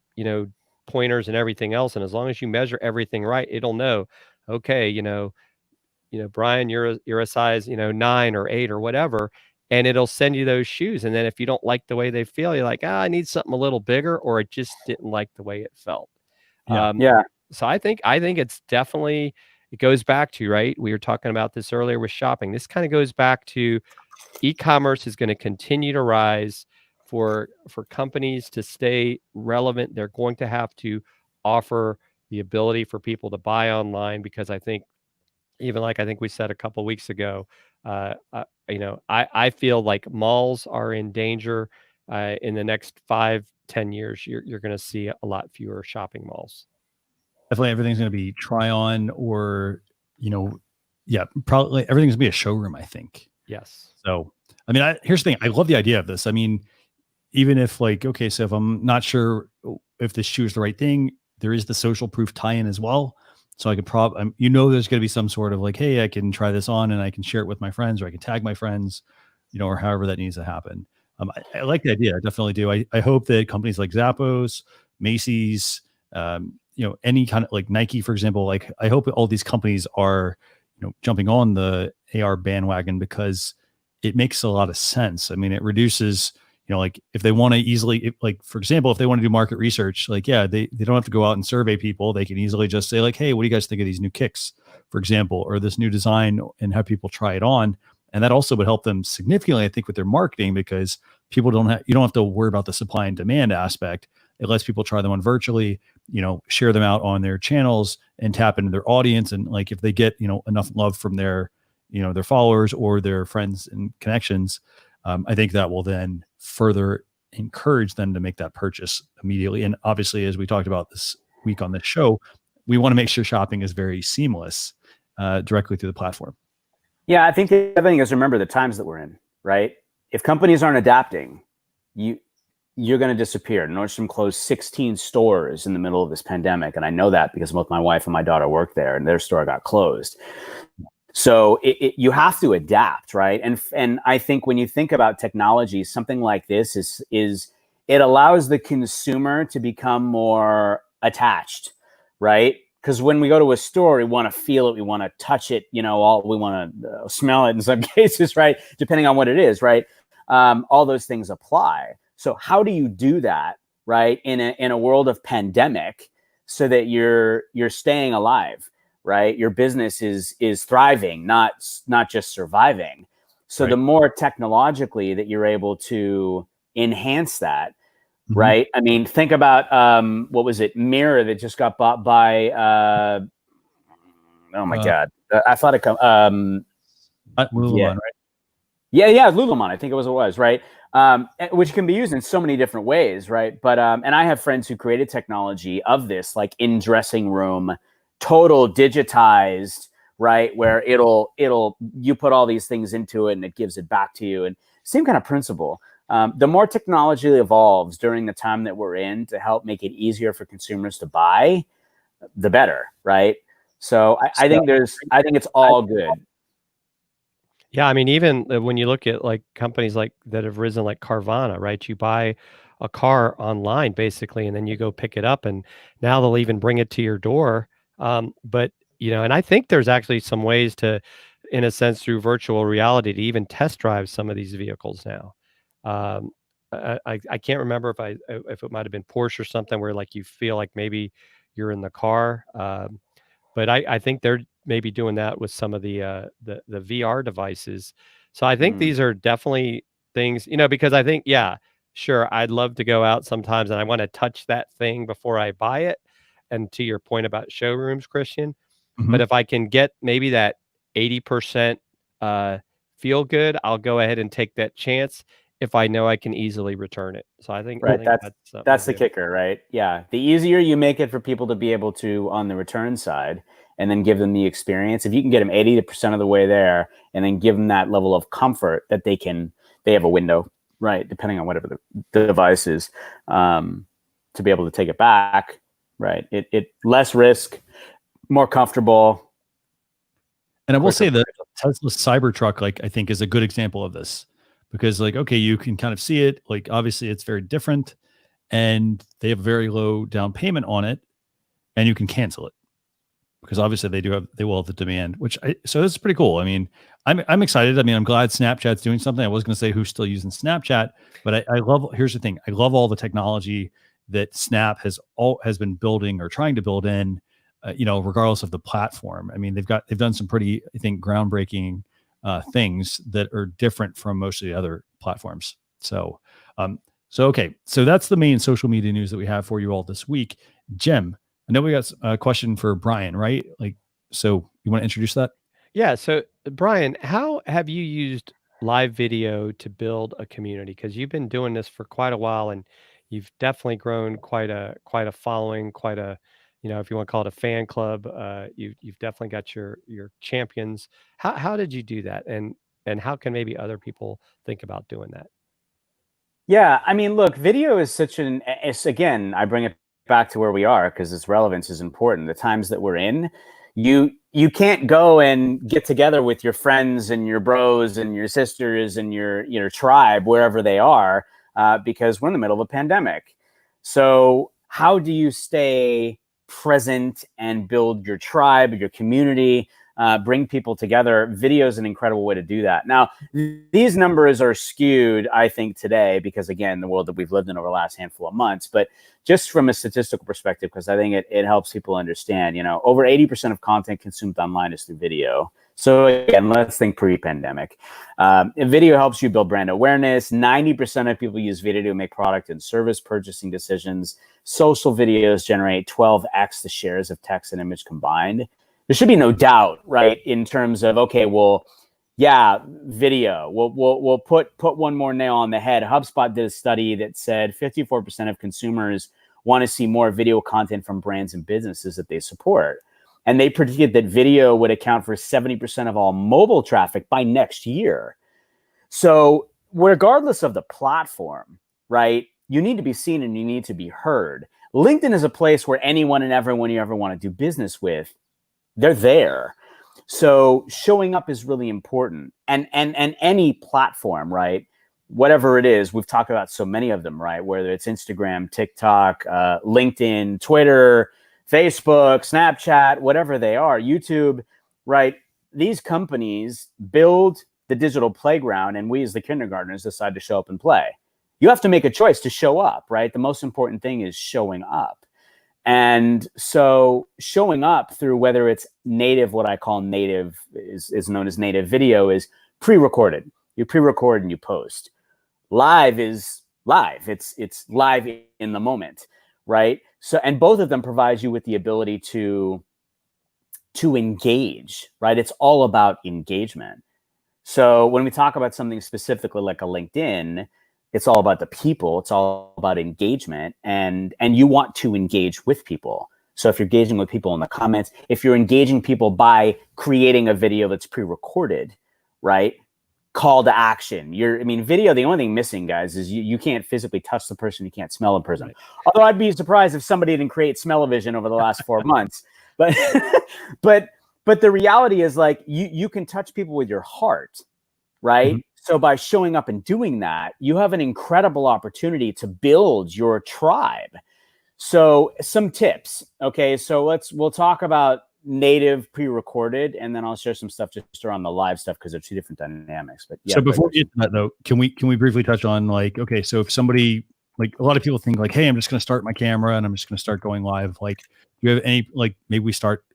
Speaker 3: pointers and everything else. And as long as you measure everything right, it'll know, okay, Brian, you're a size, 9 or 8 or whatever. And it'll send you those shoes. And then if you don't like the way they feel, you're like, I need something a little bigger, or it just didn't like the way it felt. So I think it's definitely, it goes back to, right? We were talking about this earlier with shopping. This kind of goes back to e-commerce is going to continue to rise. For companies to stay relevant, they're going to have to offer the ability for people to buy online, because I think, even like I think we said a couple of weeks ago, I feel like malls are in danger. In the next 5-10 years, you're going to see a lot fewer shopping malls.
Speaker 2: Definitely everything's going to be try on, or, probably everything's going to be a showroom, I think.
Speaker 3: Yes.
Speaker 2: So, I mean, here's the thing. I love the idea of this. I mean, even if so if I'm not sure if this shoe is the right thing, there is the social proof tie-in as well. So I could there's going to be some sort of like, hey, I can try this on and I can share it with my friends, or I can tag my friends, or however that needs to happen. I like the idea. I definitely do. I hope that companies like Zappos, Macy's, any kind of like Nike, for example, like I hope all these companies are, jumping on the AR bandwagon, because it makes a lot of sense. I mean, it reduces, like if they want to easily, for example, if they want to do market research, they don't have to go out and survey people. They can easily just say like, hey, what do you guys think of these new kicks, for example, or this new design, and have people try it on. And that also would help them significantly, I think, with their marketing, because you don't have to worry about the supply and demand aspect. It lets people try them on virtually, share them out on their channels and tap into their audience. And like, if they get, enough love from their followers or their friends and connections, I think that will then further encourage them to make that purchase immediately. And obviously, as we talked about this week on this show, we want to make sure shopping is very seamless directly through the platform.
Speaker 4: Yeah, I think the other thing is, remember the times that we're in, right? If companies aren't adapting, you're going to disappear. Nordstrom closed 16 stores in the middle of this pandemic. And I know that because both my wife and my daughter work there, and their store got closed. So you have to adapt, right? And I think when you think about technology, something like this is it allows the consumer to become more attached, right? Because when we go to a store, we want to feel it, we want to touch it, we want to smell it in some cases, right? Depending on what it is, right? All those things apply. So how do you do that, right, in a world of pandemic, so that you're staying alive, right? Your business is thriving, not just surviving. So The more technologically that you're able to enhance that, right? I mean, think about what was it, Mirror, that just got bought by oh my god, I thought it
Speaker 2: Lululemon,
Speaker 4: yeah.
Speaker 2: right?
Speaker 4: Yeah, Lululemon, I think it was right. Which can be used in so many different ways, right? But and I have friends who created technology of this, like in dressing room, total digitized, right? Where it'll you put all these things into it and it gives it back to you, and same kind of principle. The more technology evolves during the time that we're in to help make it easier for consumers to buy, the better, right? So I think it's all good.
Speaker 3: Yeah, I mean, even when you look at like companies like that have risen, like Carvana, right? You buy a car online basically, and then you go pick it up, and now they'll even bring it to your door. But and I think there's actually some ways to, in a sense, through virtual reality, to even test drive some of these vehicles now. Um, I can't remember if it might have been Porsche or something where like you feel like maybe you're in the car. But I think they're maybe doing that with some of the VR devices. So I think these are definitely things, because I think, yeah, sure, I'd love to go out sometimes and I want to touch that thing before I buy it. And to your point about showrooms, Christian, but if I can get maybe that 80% feel good, I'll go ahead and take that chance if I know I can easily return it. So I think,
Speaker 4: Right. That's the
Speaker 3: do.
Speaker 4: kicker, right? Yeah. The easier you make it for people to be able to on the return side and then give them the experience, if you can get them 80% of the way there and then give them that level of comfort that they have a window, right? Depending on whatever the device is, to be able to take it back, right? It less risk, more comfortable.
Speaker 2: And I will say that Tesla Cybertruck, like, I think is a good example of this. Because like, okay, you can kind of see it, like obviously it's very different and they have very low down payment on it and you can cancel it because obviously they will have the demand, so this is pretty cool. I mean, I'm excited. I mean, I'm glad Snapchat's doing something. I was going to say who's still using Snapchat, but I love, here's the thing. I love all the technology that Snap has been building or trying to build in, regardless of the platform. I mean, they've done some pretty, I think, groundbreaking things that are different from most of the other platforms. So okay. So that's the main social media news that we have for you all this week. Jim, I know we got a question for Brian, right? Like, so you want to introduce that?
Speaker 3: Yeah. So Brian, how have you used live video to build a community? Because you've been doing this for quite a while and you've definitely grown quite a following, quite a, if you want to call it a fan club, you've definitely got your champions. How did you do that? And how can maybe other people think about doing that?
Speaker 4: Yeah, I mean, look, video is it's again, I bring it back to where we are because its relevance is important. The times that we're in, you can't go and get together with your friends and your bros and your sisters and your tribe wherever they are because we're in the middle of a pandemic. So how do you stay present and build your tribe, your community? Bring people together? Video is an incredible way to do that. Now, these numbers are skewed, I think, today because, again, the world that we've lived in over the last handful of months. But just from a statistical perspective, because I think it helps people understand, over 80% of content consumed online is through video. So again, let's think pre-pandemic. Video helps you build brand awareness. 90% of people use video to make product and service purchasing decisions. Social videos generate 12x the shares of text and image combined. There should be no doubt, right, in terms of, okay, well, yeah, video. We'll put one more nail on the head. HubSpot did a study that said 54% of consumers want to see more video content from brands and businesses that they support. And they predicted that video would account for 70% of all mobile traffic by next year. So regardless of the platform, right, you need to be seen and you need to be heard. LinkedIn is a place where anyone and everyone you ever want to do business with, they're there. So showing up is really important. And any platform, right? Whatever it is, we've talked about so many of them, right? Whether it's Instagram, TikTok, LinkedIn, Twitter, Facebook, Snapchat, whatever they are, YouTube, right? These companies build the digital playground and we as the kindergartners decide to show up and play. You have to make a choice to show up, right? The most important thing is showing up. And so showing up through whether it's native, what I call native is known as native video, is pre-recorded. You pre-record and you post. Live is live. It's live in the moment, right? So, and both of them provide you with the ability to engage, right? It's all about engagement. So when we talk about something specifically like a LinkedIn, it's all about the people. It's all about engagement, and you want to engage with people. So if you're engaging with people in the comments, if you're engaging people by creating a video that's pre-recorded, right? Call to action. Video, the only thing missing, guys, is you can't physically touch the person. You can't smell a person. Right. Although I'd be surprised if somebody didn't create smell-o-vision over the last 4 months. But but the reality is, like, you can touch people with your heart, right? Mm-hmm. So by showing up and doing that, you have an incredible opportunity to build your tribe. So some tips. Okay, so we'll talk about native pre-recorded, and then I'll share some stuff just around the live stuff because they're two different dynamics. But yeah.
Speaker 2: So before we get to that though, can we briefly touch on, like, okay, so if somebody, like, a lot of people think like, hey, I'm just going to start my camera and I'm just going to start going live. Like, do you have any, like, maybe we start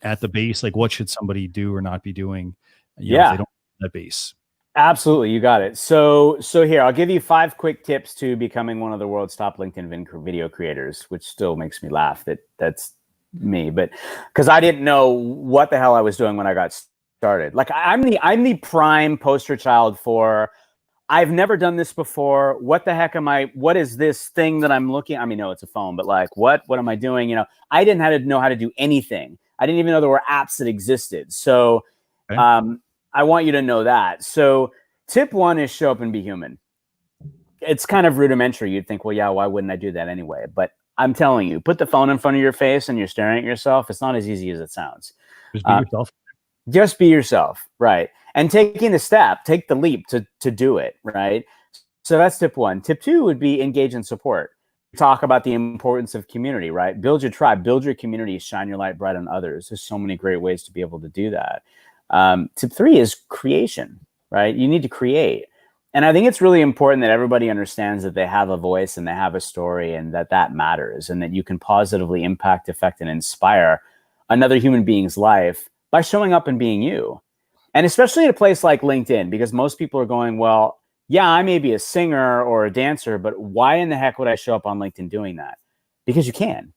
Speaker 2: at the base, like what should somebody do or not be doing? If they don't have that base.
Speaker 4: Absolutely, you got it. So here, I'll give you 5 quick tips to becoming one of the world's top LinkedIn video creators, which still makes me laugh that's me, but because I didn't know what the hell I was doing when I got started. Like, I'm the prime poster child for, I've never done this before. What the heck what is this thing that I'm looking? I mean, no, it's a phone, but like, what am I doing? I didn't know how to do anything. I didn't even know there were apps that existed. So, okay. I want you to know that. So tip 1 is show up and be human. It's kind of rudimentary. You'd think, well, yeah, why wouldn't I do that anyway? But I'm telling you, put the phone in front of your face and you're staring at yourself. It's not as easy as it sounds.
Speaker 2: Just be yourself.
Speaker 4: Just be yourself, right? And taking the step, take the leap to do it, right? So that's tip 1. Tip 2 would be engage and support. Talk about the importance of community, right? Build your tribe, build your community, shine your light bright on others. There's so many great ways to be able to do that. Tip 3 is creation, right? You need to create. And I think it's really important that everybody understands that they have a voice and they have a story, and that matters, and that you can positively impact, affect, and inspire another human being's life by showing up and being you. And especially in a place like LinkedIn, because most people are going, well, yeah, I may be a singer or a dancer, but why in the heck would I show up on LinkedIn doing that? Because you can.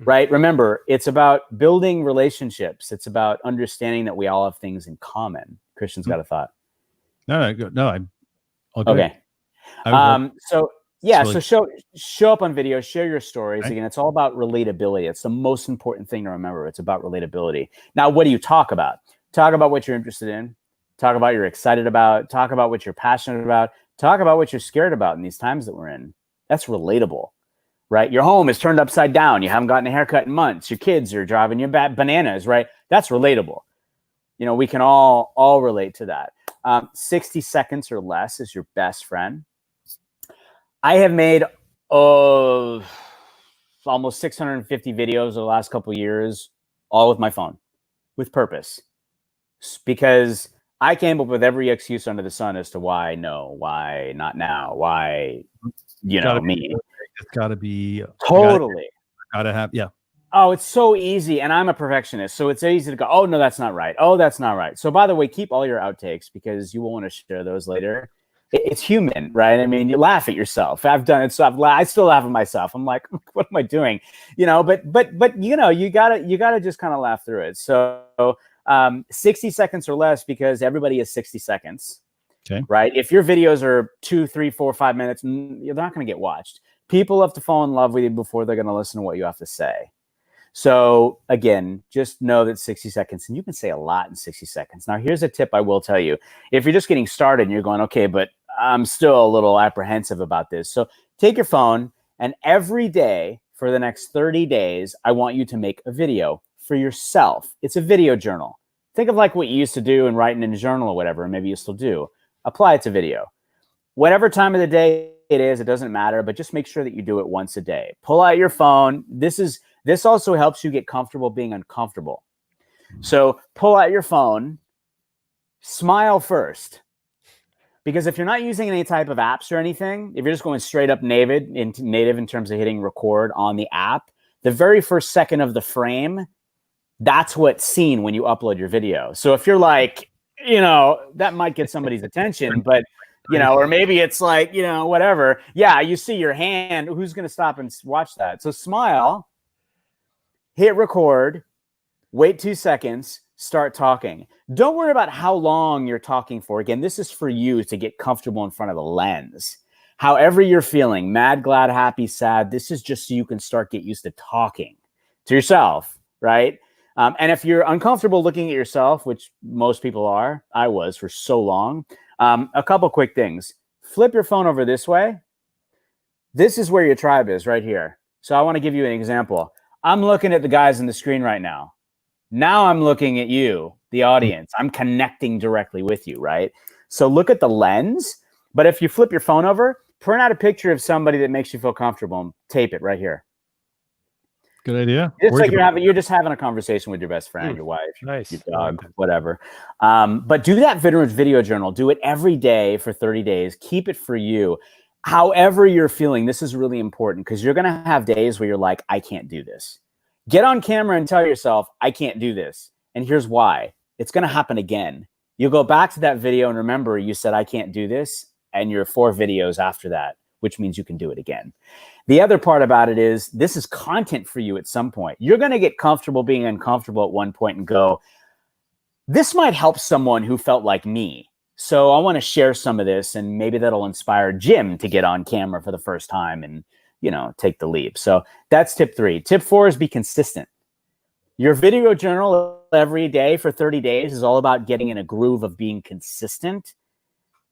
Speaker 4: Right? Remember, it's about building relationships. It's about understanding that we all have things in common. Christian's got a thought.
Speaker 2: No, I'm
Speaker 4: okay. So show up on video, share your stories. Okay. Again, it's all about relatability. It's the most important thing to remember. It's about relatability. Now, what do you talk about? Talk about what you're interested in. Talk about what you're excited about. Talk about what you're passionate about. Talk about what you're scared about in these times that we're in. That's relatable. Right? Your home is turned upside down. You haven't gotten a haircut in months. Your kids are driving you bananas, right? That's relatable. We can all relate to that. 60 seconds or less is your best friend. I have made almost 650 videos over the last couple of years, all with my phone, with purpose. Because I came up with every excuse under the sun as to why no, why not now, why, me.
Speaker 2: It's got to be
Speaker 4: totally.
Speaker 2: Gotta have, yeah.
Speaker 4: Oh, it's so easy. And I'm a perfectionist. So it's easy to go, oh, no, that's not right. Oh, that's not right. So by the way, keep all your outtakes because you will want to share those later. It's human, right? I mean, you laugh at yourself. I've done it. So I still laugh at myself. I'm like, what am I doing? But you gotta just kind of laugh through it. So 60 seconds or less, because everybody is 60 seconds.
Speaker 2: Okay.
Speaker 4: Right. If your videos are 2, 3, 4, 5 minutes, you're not going to get watched. People have to fall in love with you before they're going to listen to what you have to say. So again, just know that 60 seconds, and you can say a lot in 60 seconds. Now, here's a tip I will tell you. If you're just getting started and you're going, okay, but I'm still a little apprehensive about this. So take your phone, and every day for the next 30 days, I want you to make a video for yourself. It's a video journal. Think of like what you used to do and writing in a journal or whatever, and maybe you still do. Apply it to video. Whatever time of the day it is, it doesn't matter, but just make sure that you do it once a day. Pull out your phone. This also helps you get comfortable being uncomfortable. So pull out your phone, smile first. Because if you're not using any type of apps or anything, if you're just going straight up native in terms of hitting record on the app, the very first second of the frame, that's what's seen when you upload your video. So if you're like, that might get somebody's attention, but or maybe it's like, whatever. Yeah, you see your hand. Who's going to stop and watch that? So smile, hit record, wait 2 seconds, start talking. Don't worry about how long you're talking for. Again, this is for you to get comfortable in front of the lens. However you're feeling, mad, glad, happy, sad, this is just so you can get used to talking to yourself, right? And if you're uncomfortable looking at yourself, which most people are, I was for so long, a couple quick things. Flip your phone over this way. This is where your tribe is, right here. So I want to give you an example. I'm looking at the guys on the screen right now. Now I'm looking at you, the audience. I'm connecting directly with you, right? So look at the lens. But if you flip your phone over, print out a picture of somebody that makes you feel comfortable and tape it right here.
Speaker 2: Good idea.
Speaker 4: It's like you're just having a conversation with your best friend, your wife,
Speaker 3: nice.
Speaker 4: your dog, whatever. But do that video journal. Do it every day for 30 days. Keep it for you. However you're feeling, this is really important because you're going to have days where you're like, I can't do this. Get on camera and tell yourself, I can't do this. And here's why. It's going to happen again. You'll go back to that video and remember you said, I can't do this. And you're 4 videos after that, which means you can do it again. The other part about it is this is content for you at some point. You're going to get comfortable being uncomfortable at one point and go, this might help someone who felt like me. So I want to share some of this and maybe that'll inspire Jim to get on camera for the first time and, take the leap. So that's tip 3. Tip 4 is be consistent. Your video journal every day for 30 days is all about getting in a groove of being consistent.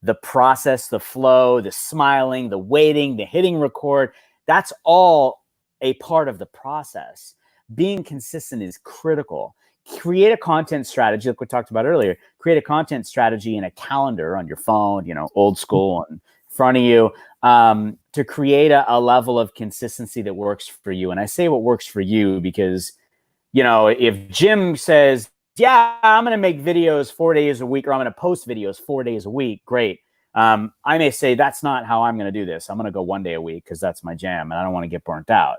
Speaker 4: The process, the flow, the smiling, the waiting, the hitting record, that's all a part of the process. Being consistent is critical. Create a content strategy, like we talked about earlier. Create a content strategy in a calendar on your phone, old school in front of you, to create a level of consistency that works for you. And I say what works for you because, if Jim says, yeah, I'm going to make videos 4 days a week, or I'm going to post videos 4 days a week, great. I may say that's not how I'm going to do this. I'm going to go 1 day a week because that's my jam and I don't want to get burnt out.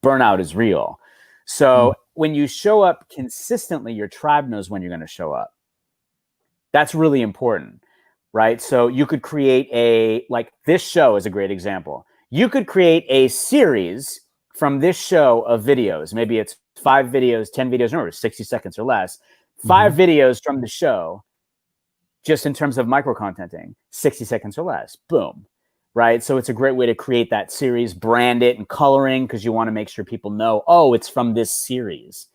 Speaker 4: Burnout is real. So when you show up consistently, your tribe knows when you're going to show up. That's really important, right? So you could create this show is a great example. You could create a series from this show of videos. Maybe it's 5 videos, 10 videos, remember 60 seconds or less. 5 videos from the show, just in terms of micro contenting, 60 seconds or less. Boom. Right. So it's a great way to create that series, brand it and coloring because you want to make sure people know, oh, it's from this series.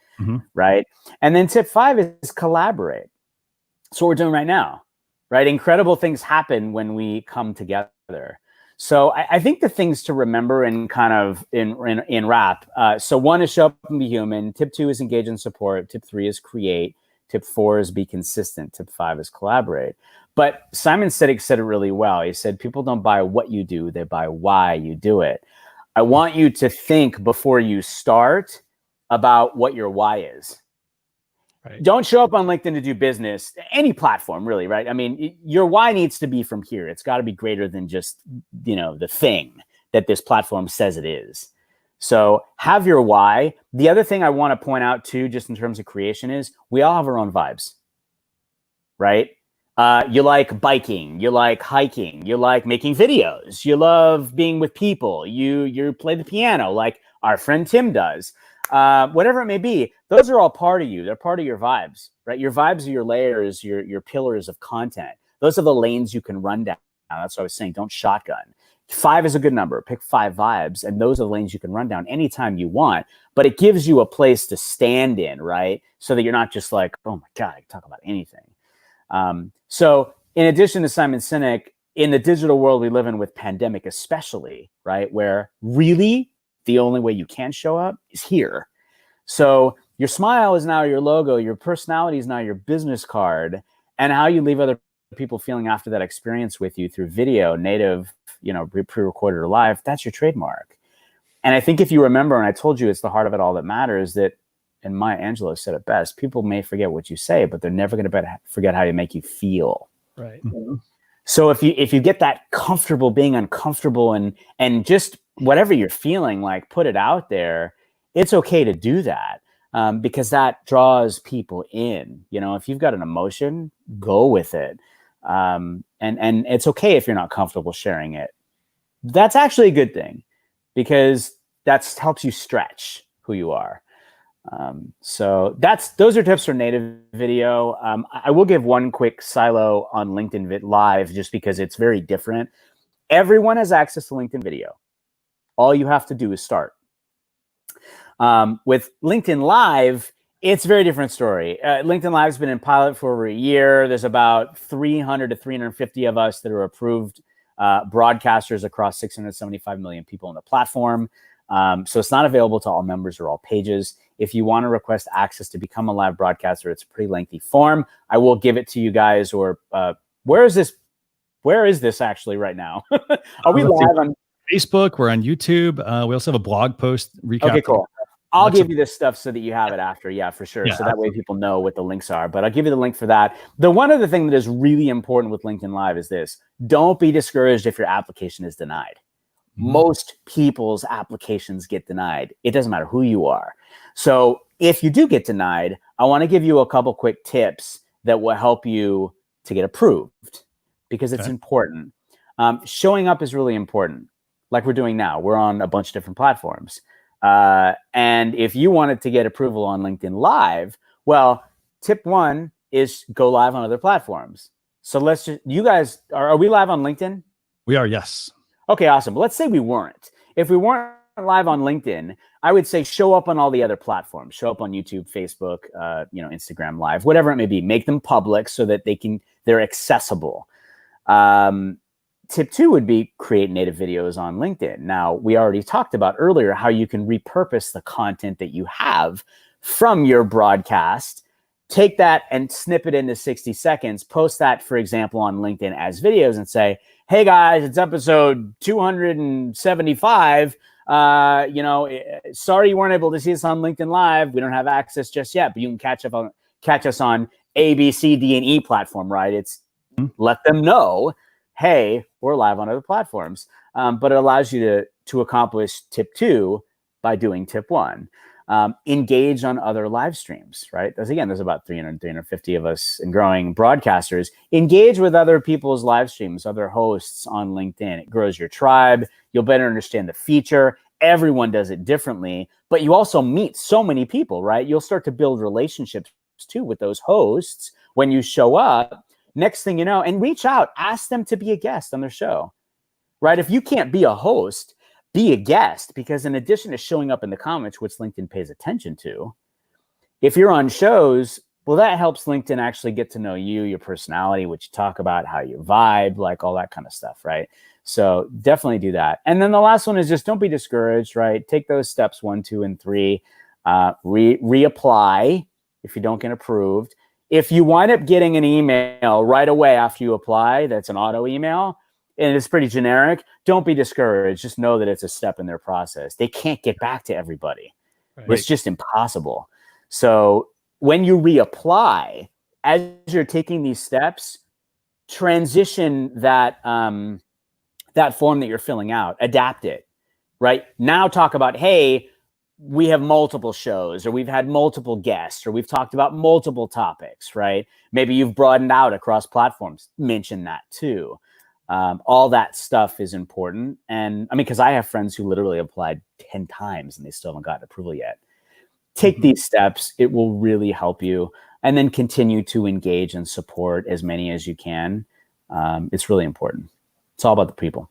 Speaker 4: Right. And then tip 5 is collaborate. That's what we're doing right now. Right. Incredible things happen when we come together. So I think the things to remember and kind of in wrap. So 1 is show up and be human. Tip 2 is engage and support. Tip 3 is create. Tip 4 is be consistent. Tip 5 is collaborate. But Simon Sinek said it really well. He said, people don't buy what you do, they buy why you do it. I want you to think before you start about what your why is. Right. Don't show up on LinkedIn to do business, any platform really, right? I mean, your why needs to be from here. It's got to be greater than just, the thing that this platform says it is. So have your why. The other thing I want to point out too, just in terms of creation is we all have our own vibes, right? You like biking, you like hiking, you like making videos, you love being with people, you play the piano like our friend Tim does. Whatever it may be, those are all part of you. They're part of your vibes, right? Your vibes are your layers, your pillars of content. Those are the lanes you can run down. That's what I was saying. Don't shotgun. 5 is a good number. Pick 5 vibes, and those are the lanes you can run down anytime you want. But it gives you a place to stand in, right? So that you're not just like, oh my God, I can talk about anything. So in addition to Simon Sinek, in the digital world we live in with pandemic especially, right, where really the only way you can show up is here. So your smile is now your logo, your personality is now your business card, and how you leave other people feeling after that experience with you through video, native, pre-recorded or live, that's your trademark. And I think if you remember, and I told you it's the heart of it all that matters, that, and Maya Angelou said it best, people may forget what you say, but they're never going to forget how you make you feel.
Speaker 3: Right.
Speaker 4: So if you get that comfortable being uncomfortable and just whatever you're feeling, like put it out there, it's okay to do that because that draws people in. If you've got an emotion, go with it. And it's okay if you're not comfortable sharing it. That's actually a good thing, because that helps you stretch who you are. So those are tips for native video. I will give one quick silo on LinkedIn Live, just because it's very different. Everyone has access to LinkedIn video. All you have to do is start. With LinkedIn Live, it's a very different story. LinkedIn Live has been in pilot for over a year. There's about 300 to 350 of us that are approved broadcasters across 675 million people on the platform. So it's not available to all members or all pages. If you want to request access to become a live broadcaster, it's a pretty lengthy form. I will give it to you guys. Or where is this actually right now? Are we live on
Speaker 2: Facebook? We're on YouTube. We also have a blog post recap.
Speaker 4: Okay, cool. I'll give you this stuff so that you have it after. Yeah, for sure.
Speaker 2: Yeah,
Speaker 4: so that way people know what the links are. But I'll give you the link for that. The one other thing that is really important with LinkedIn Live is this. Don't be discouraged if your application is denied. Most people's applications get denied. It doesn't matter who you are. So if you do get denied, I want to give you a couple quick tips that will help you to get approved, because it's important. Showing up is really important. Like we're doing now. We're on a bunch of different platforms. And if you wanted to get approval on LinkedIn Live, well, tip one is go live on other platforms. So you guys, are we live on LinkedIn?
Speaker 2: We are, yes.
Speaker 4: Okay, awesome. But let's say we weren't. If we weren't live on LinkedIn, I would say show up on all the other platforms. Show up on YouTube, Facebook, Instagram Live, whatever it may be. Make them public so that they're accessible. Tip two would be create native videos on LinkedIn. Now, we already talked about earlier how you can repurpose the content that you have from your broadcast. Take that and snip it into 60 seconds. Post that, for example, on LinkedIn as videos and say, hey guys, it's episode 275. Sorry you weren't able to see us on LinkedIn Live. We don't have access just yet, but you can catch us on A, B, C, D, and E platform, right? Let them know, hey, we're live on other platforms. But it allows you to accomplish tip two by doing tip one. Engage on other live streams, right? There's about 350 of us and growing broadcasters. Engage with other people's live streams, other hosts on LinkedIn. It grows your tribe. You'll better understand the feature. Everyone does it differently, but you also meet so many people, right? You'll start to build relationships too with those hosts when you show up. Next thing you know, and reach out, ask them to be a guest on their show, right? If you can't be a host, be a guest, because in addition to showing up in the comments, which LinkedIn pays attention to, if you're on shows, well, that helps LinkedIn actually get to know you, your personality, what you talk about, how you vibe, like all that kind of stuff, right? So definitely do that. And then the last one is just don't be discouraged, right? Take those steps 1, 2, and 3. Reapply if you don't get approved. If you wind up getting an email right away after you apply, that's an auto email, and it's pretty generic, don't be discouraged. Just know that it's a step in their process. They can't get back to everybody. Right. It's just impossible. So when you reapply, as you're taking these steps, transition that that form that you're filling out, adapt it, right? Now talk about, hey, we have multiple shows, or we've had multiple guests, or we've talked about multiple topics, right? Maybe you've broadened out across platforms. Mention that too. All that stuff is important. And I mean, because I have friends who literally applied 10 times and they still haven't gotten approval yet. Take these steps. It will really help you. And then continue to engage and support as many as you can. It's really important. It's all about the people.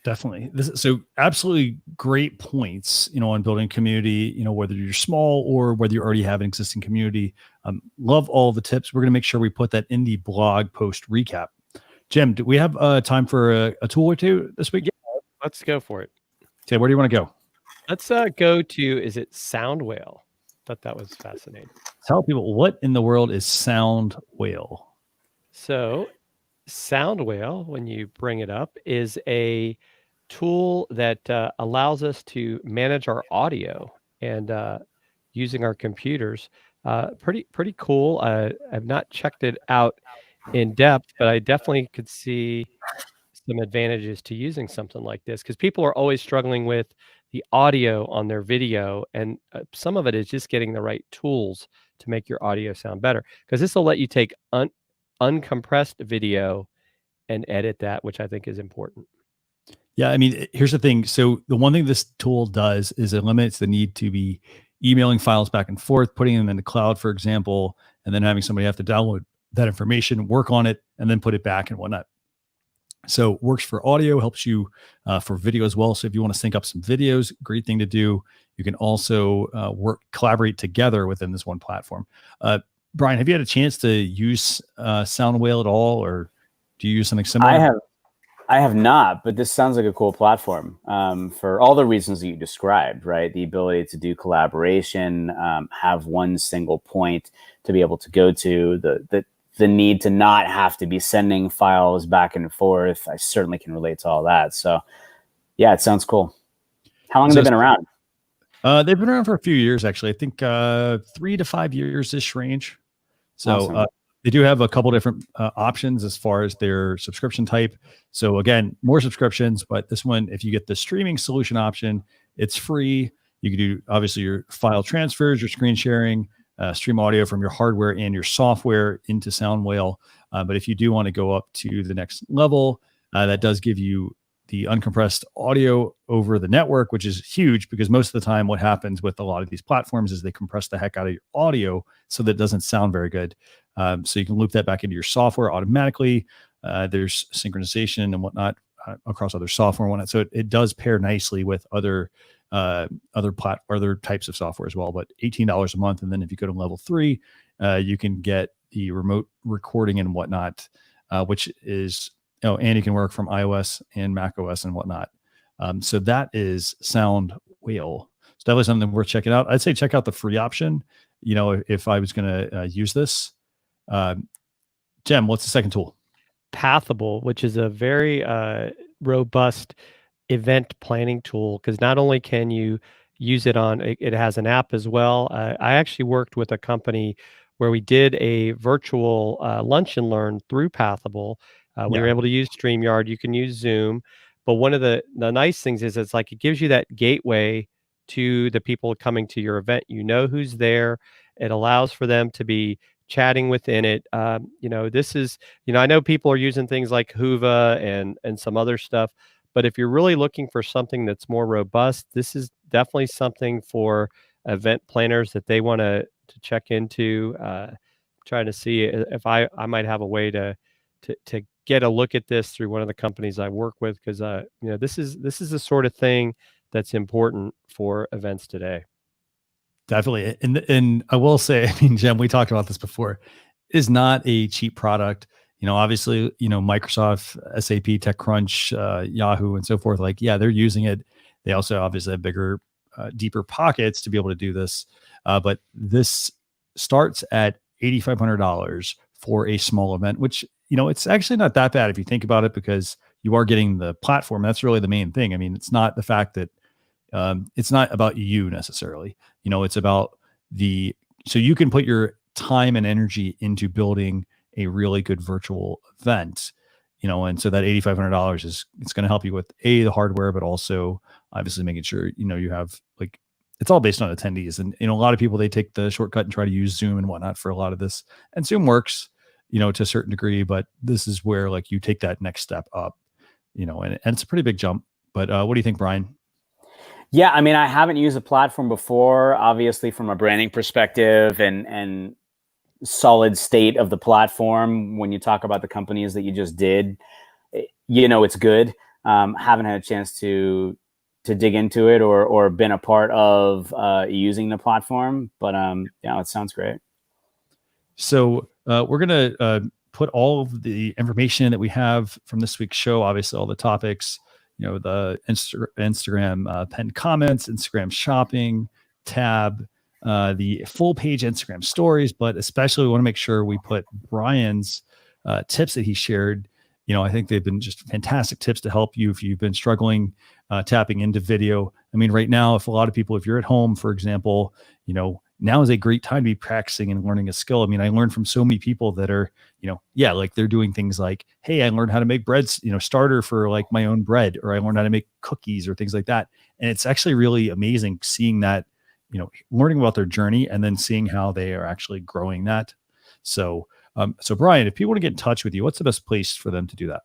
Speaker 2: Definitely. So absolutely great points, on building community, whether you're small or whether you already have an existing community. Love all the tips. We're going to make sure we put that in the blog post recap. Jim, do we have time for a tool or two this week?
Speaker 3: Yeah, let's go for it.
Speaker 2: Okay, where do you want to go?
Speaker 3: Let's go to, is it Soundwhale? Thought that was fascinating.
Speaker 2: Tell people, what in the world is Soundwhale?
Speaker 3: So Soundwhale, when you bring it up, is a tool that allows us to manage our audio and using our computers. Pretty cool. I've not checked it out in depth, but I definitely could see some advantages to using something like this, because people are always struggling with the audio on their video, and some of it is just getting the right tools to make your audio sound better, because this will let you take uncompressed video and edit that, which I think is important.
Speaker 2: Yeah, I mean, here's the thing. So the one thing this tool does is it limits the need to be emailing files back and forth, putting them in the cloud, for example, and then having somebody have to download that information, work on it, and then put it back and whatnot. So works for audio, helps you for video as well. So if you want to sync up some videos, great thing to do. You can also collaborate together within this one platform. Brian, have you had a chance to use Soundwhale at all, or do you use something similar?
Speaker 4: I have not, but this sounds like a cool platform for all the reasons that you described, right? The ability to do collaboration, have one single point to be able to go to, the need to not have to be sending files back and forth. I certainly can relate to all that. So yeah, it sounds cool. How long have they been around?
Speaker 2: They've been around for a few years, actually. I think 3 to 5 years-ish range. So
Speaker 4: Awesome.
Speaker 2: they do have a couple different options as far as their subscription type. So again, more subscriptions, but this one, if you get the streaming solution option, it's free. You can do obviously your file transfers, your screen sharing, stream audio from your hardware and your software into Soundwhale. But if you do want to go up to the next level, that does give you the uncompressed audio over the network, which is huge because most of the time what happens with a lot of these platforms is they compress the heck out of your audio so that it doesn't sound very good. So you can loop that back into your software automatically. There's synchronization and whatnot across other software and whatnot. So it does pair nicely with other types of software as well, but $18 a month. And then if you go to level 3, you can get the remote recording and whatnot, which is, and you can work from iOS and Mac OS and whatnot. So that is Soundwhale. It's definitely something worth checking out. I'd say check out the free option. If I was going to use this, Jem, what's the second tool?
Speaker 3: Pathable, which is a very robust event planning tool, because not only can you use it on, it has an app as well. I actually worked with a company where we did a virtual lunch and learn through Pathable. We were able to use StreamYard. You can use Zoom. But one of the nice things is it's like it gives you that gateway to the people coming to your event. You know who's there. It allows for them to be chatting within it. This is, I know people are using things like Hoova and some other stuff, but if you're really looking for something that's more robust, this is definitely something for event planners that they want to check into. Trying to see if I might have a way to get a look at this through one of the companies I work with, because this is the sort of thing that's important for events today.
Speaker 2: Definitely. And I will say, Jem, we talked about this before, is not a cheap product. Obviously, Microsoft, SAP, TechCrunch, Yahoo, and so forth, they're using it. They also obviously have bigger, deeper pockets to be able to do this. But this starts at $8,500 for a small event, which, it's actually not that bad if you think about it, because you are getting the platform. That's really the main thing. It's not the fact that it's not about you necessarily. It's about so you can put your time and energy into building a really good virtual event, and so that $8,500 it's going to help you with the hardware, but also obviously making sure, you have it's all based on attendees. And, a lot of people, they take the shortcut and try to use Zoom and whatnot for a lot of this, and Zoom works, to a certain degree, but this is where you take that next step up, and it's a pretty big jump. But what do you think, Brian?
Speaker 4: Yeah, I haven't used a platform before, obviously from a branding perspective and solid state of the platform. When you talk about the companies that you just did, it's good. Haven't had a chance to dig into it or been a part of using the platform, but it sounds great.
Speaker 2: So we're going to put all of the information that we have from this week's show, obviously all the topics, the Instagram pinned comments, Instagram shopping tab, the full page Instagram stories, but especially we want to make sure we put Brian's tips that he shared. I think they've been just fantastic tips to help you if you've been struggling tapping into video. Right now, if you're at home, for example, now is a great time to be practicing and learning a skill. I learned from so many people that are, they're doing things like, hey, I learned how to make breads, starter for my own bread, or I learned how to make cookies or things like that. And it's actually really amazing seeing that, learning about their journey and then seeing how they are actually growing that. So So Brian, if people want to get in touch with you, what's the best place for them to do that?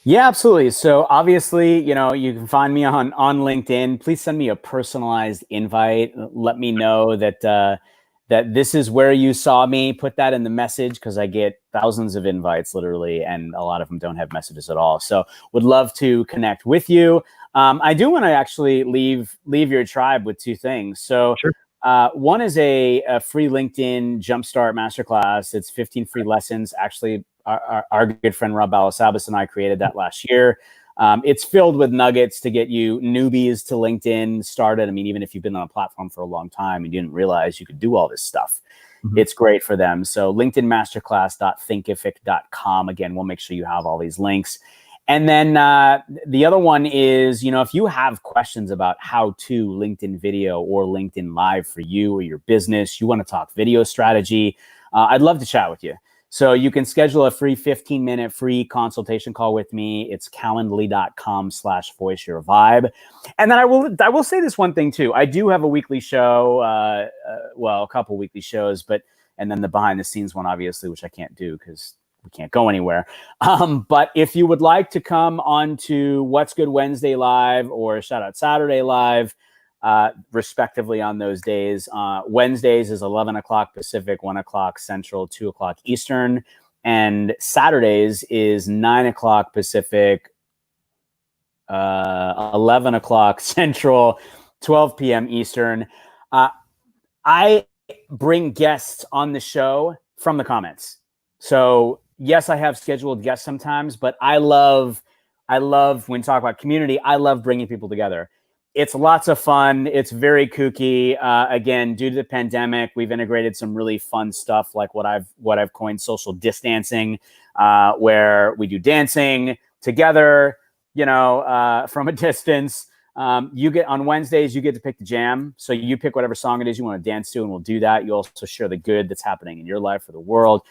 Speaker 4: Yeah, absolutely. So obviously, you can find me on LinkedIn. Please send me a personalized invite. Let me know that this is where you saw me. Put that in the message, because I get thousands of invites literally, and a lot of them don't have messages at all. So would love to connect with you. I do want to actually leave your tribe with two things. So
Speaker 3: Sure.
Speaker 4: One is a free LinkedIn Jumpstart Masterclass. It's 15 free lessons. Actually, our good friend Rob Balasabas and I created that last year. It's filled with nuggets to get you newbies to LinkedIn started. I mean, even if you've been on a platform for a long time and you didn't realize you could do all this stuff, it's great for them. So linkedinmasterclass.thinkific.com. Again, we'll make sure you have all these links. And then the other one is, if you have questions about how to LinkedIn video or LinkedIn Live for you or your business, you want to talk video strategy, I'd love to chat with you. So you can schedule a free 15-minute free consultation call with me. It's calendly.com/voiceyourvibe. And then I will say this one thing too. I do have a weekly show, a couple weekly shows, and then the behind the scenes one, obviously, which I can't do because we can't go anywhere. But if you would like to come on to What's Good Wednesday Live or Shout Out Saturday Live, respectively on those days, Wednesdays is 11 o'clock Pacific, 1 o'clock Central, 2 o'clock Eastern. And Saturdays is 9 o'clock Pacific, 11 o'clock Central, 12 p.m. Eastern. I bring guests on the show from the comments. So yes, I have scheduled guests sometimes, but I love when we talk about community, I love bringing people together. It's lots of fun. It's very kooky. Again, due to the pandemic, we've integrated some really fun stuff like what I've coined social distancing, where we do dancing together, from a distance. You get on Wednesdays, you get to pick the jam. So you pick whatever song it is you want to dance to, and we'll do that. You also share the good that's happening in your life or the world.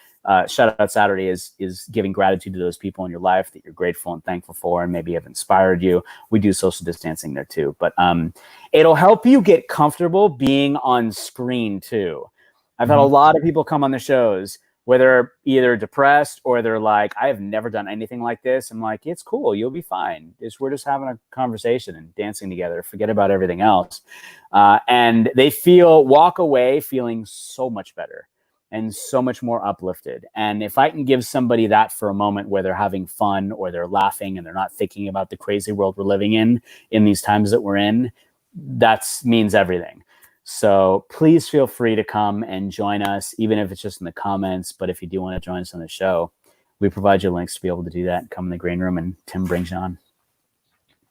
Speaker 4: Shout Out Saturday is giving gratitude to those people in your life that you're grateful and thankful for, and maybe have inspired you. We do social distancing there too, but it'll help you get comfortable being on screen too. I've had a lot of people come on the shows where they're either depressed or they're like, I have never done anything like this. I'm like, it's cool. You'll be fine. We're just having a conversation and dancing together. Forget about everything else. And they walk away feeling so much better and so much more uplifted. And if I can give somebody that for a moment where they're having fun or they're laughing and they're not thinking about the crazy world we're living in these times that we're in, that means everything. So please feel free to come and join us, even if it's just in the comments. But if you do want to join us on the show, we provide you links to be able to do that. Come in the green room and Tim brings you on.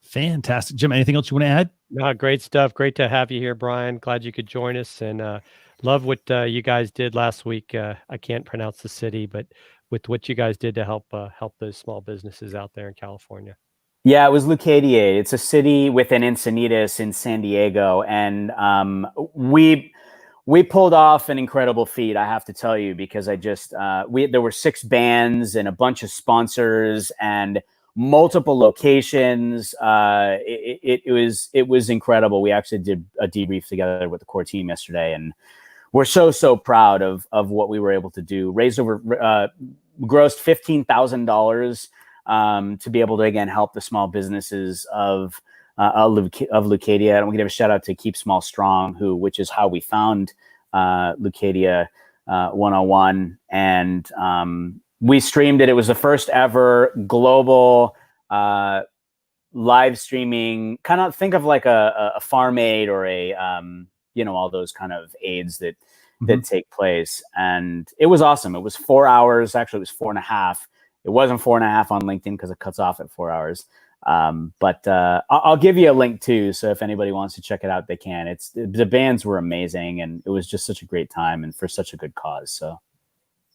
Speaker 2: Fantastic. Jim, anything else you want to add?
Speaker 3: No, great stuff. Great to have you here, Brian. Glad you could join us, and love what you guys did last week. I can't pronounce the city, but with what you guys did to help those small businesses out there in California.
Speaker 4: Yeah, it was Leucadia. It's a city within Encinitas in San Diego. And we pulled off an incredible feat, I have to tell you, because there were 6 bands and a bunch of sponsors and multiple locations. It was incredible. We actually did a debrief together with the core team yesterday, and we're so proud of what we were able to do. Grossed $15,000 to be able to, again, help the small businesses of Leucadia. And we can give a shout out to Keep Small Strong, which is how we found Leucadia 101. And we streamed it. It was the first ever global live streaming, kind of think of like a farm aid or a, all those kind of aids that take place. And it was awesome. It was 4 hours. Actually, it was 4.5. It wasn't 4.5 on LinkedIn because it cuts off at 4 hours. But I'll give you a link too. So if anybody wants to check it out, they can. The bands were amazing, and it was just such a great time and for such a good cause. So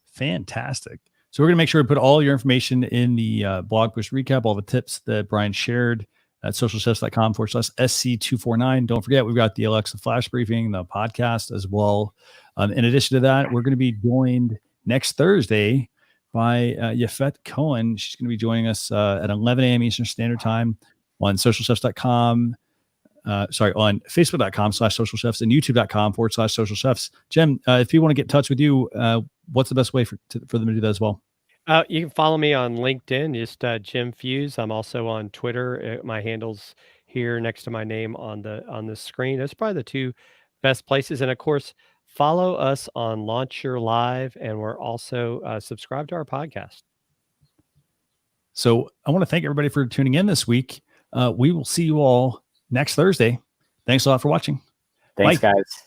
Speaker 2: fantastic. So we're going to make sure to put all your information in the blog post recap, all the tips that Brian shared at socialchefs.com/SC249. Don't forget, we've got the Alexa Flash Briefing, the podcast as well. In addition to that, we're going to be joined next Thursday by Yafet Cohen. She's going to be joining us at 11 a.m. Eastern Standard Time on socialchefs.com. On facebook.com/socialchefs and youtube.com/socialchefs. Jim, if you want to get in touch with you, what's the best way for them to do that as well?
Speaker 3: You can follow me on LinkedIn, just Jim Fuhs. I'm also on Twitter. My handle's here next to my name on the screen. Those are probably the two best places. And of course, follow us on Launch Your Live, and we're also subscribed to our podcast.
Speaker 2: So I want to thank everybody for tuning in this week. We will see you all next Thursday. Thanks a lot for watching.
Speaker 4: Thanks,
Speaker 2: Bye.
Speaker 4: guys.